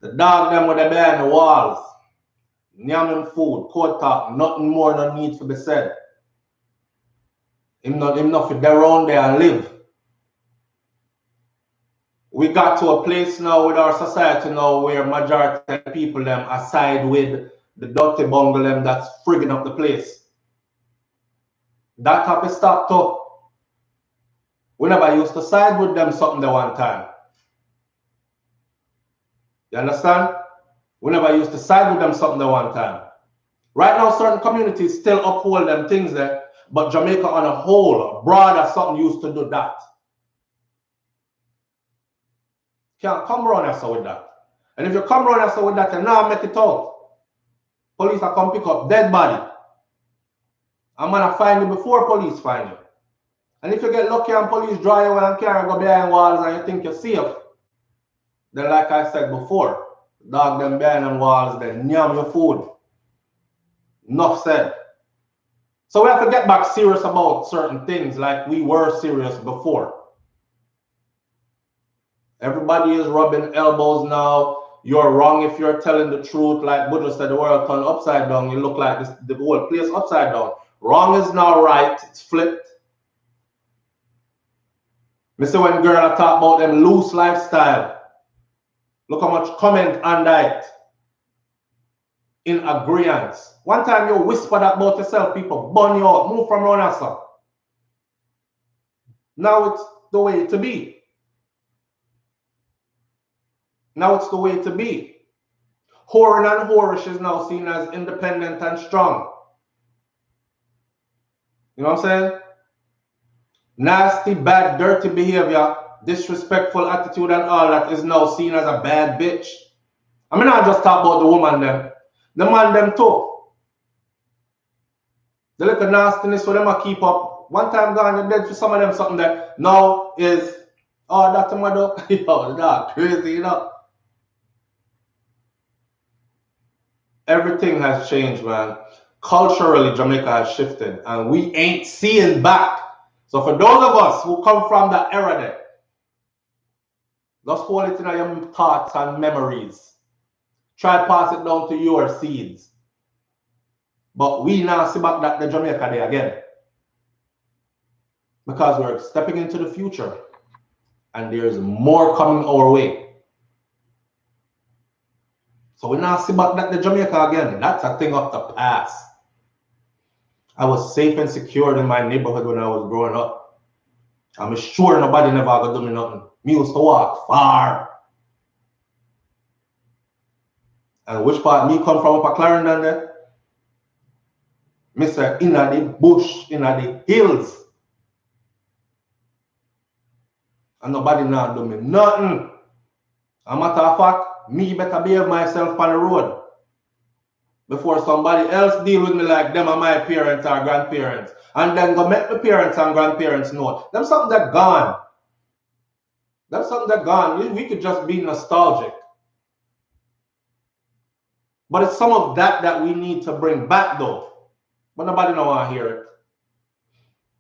the dog them with the bear in the walls, nyamming food, court talk, nothing more no need to be said. Him not fit there around there and live. We got to a place now with our society now where majority of people them aside with the dirty bungle them that's frigging up the place. That type of stop too. We never used to side with them something the one time. You understand? We never used to side with them something the one time. Right now, certain communities still uphold them things there, but Jamaica on a whole, broader something used to do that. Can't come around us with that. And if you come around us with that, you now make it out. Police will come pick up dead body. I'm gonna find you before police find you. And if you get lucky and police draw you and carry go behind walls and you think you're safe, then like I said before, dog them behind them walls, they nyam your food. Enough said. So we have to get back serious about certain things like we were serious before. Everybody is rubbing elbows now. You're wrong if you're telling the truth. Like Buddha said, the world turned upside down. You look like the whole place upside down. Wrong is now right. It's flipped. Me say when girl talk about them loose lifestyle, look how much comment under it. In agreement. One time you whisper that about yourself, people burn you out, move from around us. Now it's the way to be. Now it's the way to be. Whoring and whorish is now seen as independent and strong. You know what I'm saying? Nasty, bad, dirty behavior disrespectful attitude and all that is now seen as a bad bitch. I mean, I just talk about the woman them. The man them too. The little nastiness for them I keep up. One time gone, you're dead for some of them something that now is, oh, that's my dog. Yo, dog, crazy, you know. Everything has changed, man. Culturally, Jamaica has shifted and we ain't seeing back. So for those of us who come from that era there, just hold it in your thoughts and memories. Try pass it down to your seeds. But we now see back that the Jamaica day again. Because we're stepping into the future. And there's more coming our way. So we now see back that the Jamaica again. That's a thing of the past. I was safe and secured in my neighborhood when I was growing up. I'm sure nobody never gonna do me nothing. Me used to walk far. And which part me come from up a Clarendon there? Me say inna the bush, inna the hills. And nobody now do me nothing. A matter of fact, me better behave myself on the road before somebody else deal with me like them and my parents or grandparents. And then go make the parents and grandparents know. Them something that gone. Them something that gone. We could just be nostalgic. But it's some of that that we need to bring back though. But nobody don't want to hear it.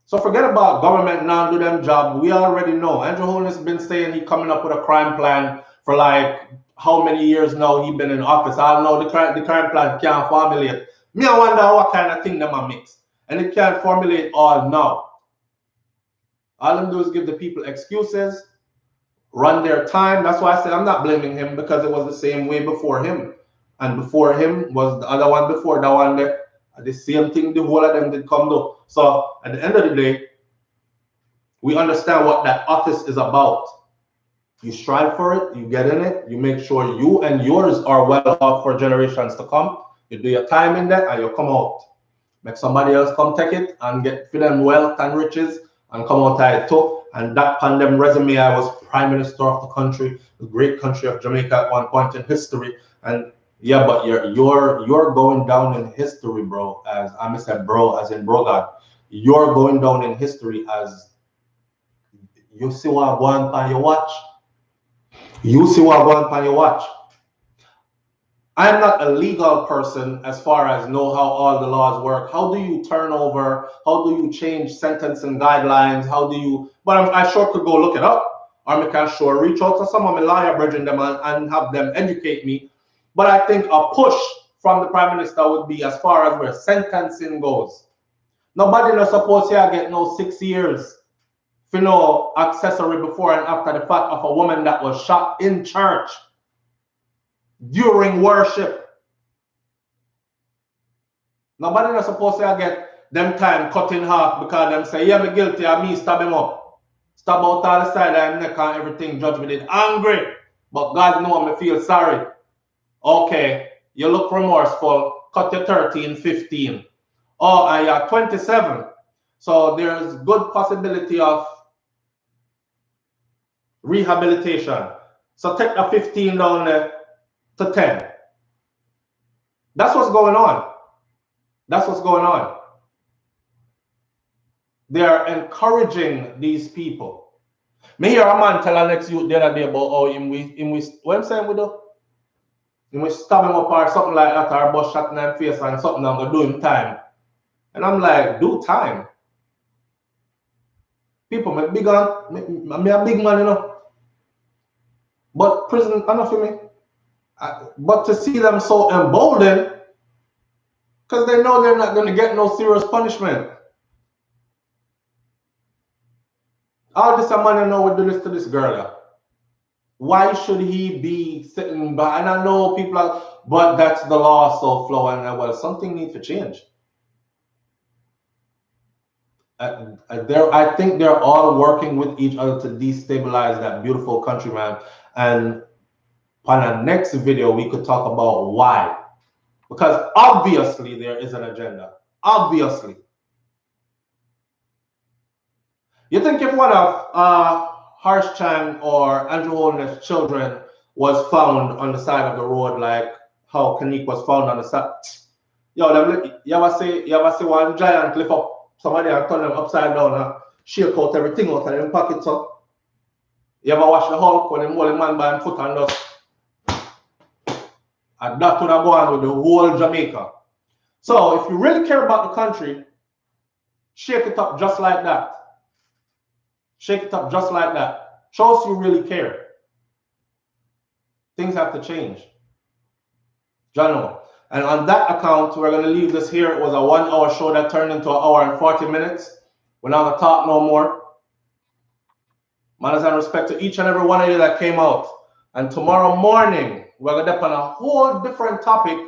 So forget about government now do them job. We already know. Andrew Holness has been saying he coming up with a crime plan for like how many years now he been in office. I know the crime plan can't formulate. Me I wonder what kind of thing them are mix. And it can't formulate all now. All them do is give the people excuses, run their time. That's why I said I'm not blaming him because it was the same way before him. And before him was the other one before that one there. The same thing the whole of them did come do. So at the end of the day, we understand what that office is about. You strive for it, you get in it, you make sure you and yours are well off for generations to come. You do your time in there and you come out. Make somebody else come take it and get for them wealth and riches and come out of it too. And that pandemic resume, I was Prime Minister of the country, the great country of Jamaica at one point in history. And yeah, but you're going down in history, bro. As I said, bro, as in bro God. You're going down in history as you see what going on your watch. You see what going on your watch. I'm not a legal person as far as know how all the laws work. How do you turn over? How do you change sentencing guidelines? How do you? But I sure could go look it up, or I can sure reach out to some of my lawyer brethren them and have them educate me. But I think a push from the Prime Minister would be as far as where sentencing goes. Nobody not supposed to get no 6 years for no accessory before and after the fact of a woman that was shot in church during worship. Nobody not supposed to get them time cut in half because them say, yeah, me guilty and me stab him up. Stab out all the side of him neck and everything, judge me did angry. But God know me feel sorry. Okay, you look remorseful, cut your 13, 15. Oh, and you're 27. So there's good possibility of rehabilitation. So take a 15 down there to 10. That's what's going on. That's what's going on. They are encouraging these people. Me hear a man tell our next youth the other day about how what I'm saying we do? You must stab him up or something like that, or bust shot in his face and something I'm gonna do him time. And I'm like, do time. People make big on me a big man, you know. But prison enough for me. But to see them so emboldened, because they know they're not gonna get no serious punishment. All this a man you know would do this to this girl. Why should he be sitting by? And I know people are, but that's the law, SouFLo, and well, something needs to change. I think they're all working with each other to destabilize that beautiful country, man. And on our next video, we could talk about why. Because obviously there is an agenda. Obviously. You think if one of Harsh Chan or Andrew Holness children was found on the side of the road, like how Caniece was found on the side. Yo, you ever see one giant lift up somebody and turn them upside down and shake out everything out of them pockets up? You ever watch the Hulk when him hold a man by him foot and just, and that would have gone with the whole Jamaica. So if you really care about the country, shake it up just like that. Shake it up just like that. Show us you really care. Things have to change. Jono. And on that account, we're going to leave this here. It was a 1-hour show that turned into 1 hour and 40 minutes. We're not going to talk no more. Manners and respect to each and every one of you that came out. And tomorrow morning, we're going to dip on a whole different topic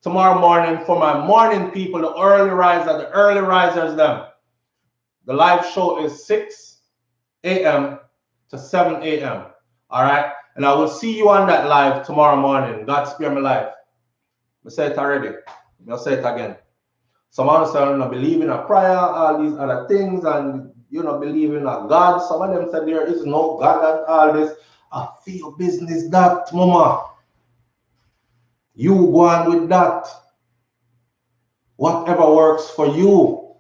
tomorrow morning for my morning people, the early risers them. The live show is 6 a.m. to 7 a.m. All right? And I will see you on that live tomorrow morning. God spare my life. I say it already. I'll say it again. Some of us don't believe in a prayer, all these other things, and you don't believe in a God. Some of them said there is no God and all this. I feel business that, mama. You go on with that. Whatever works for you.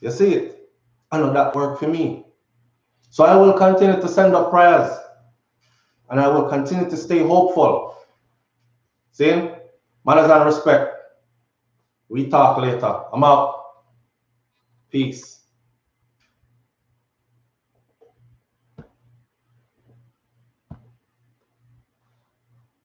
You see it? I know that worked for me. So I will continue to send up prayers. And I will continue to stay hopeful. See? Manners and respect. We talk later. I'm out. Peace.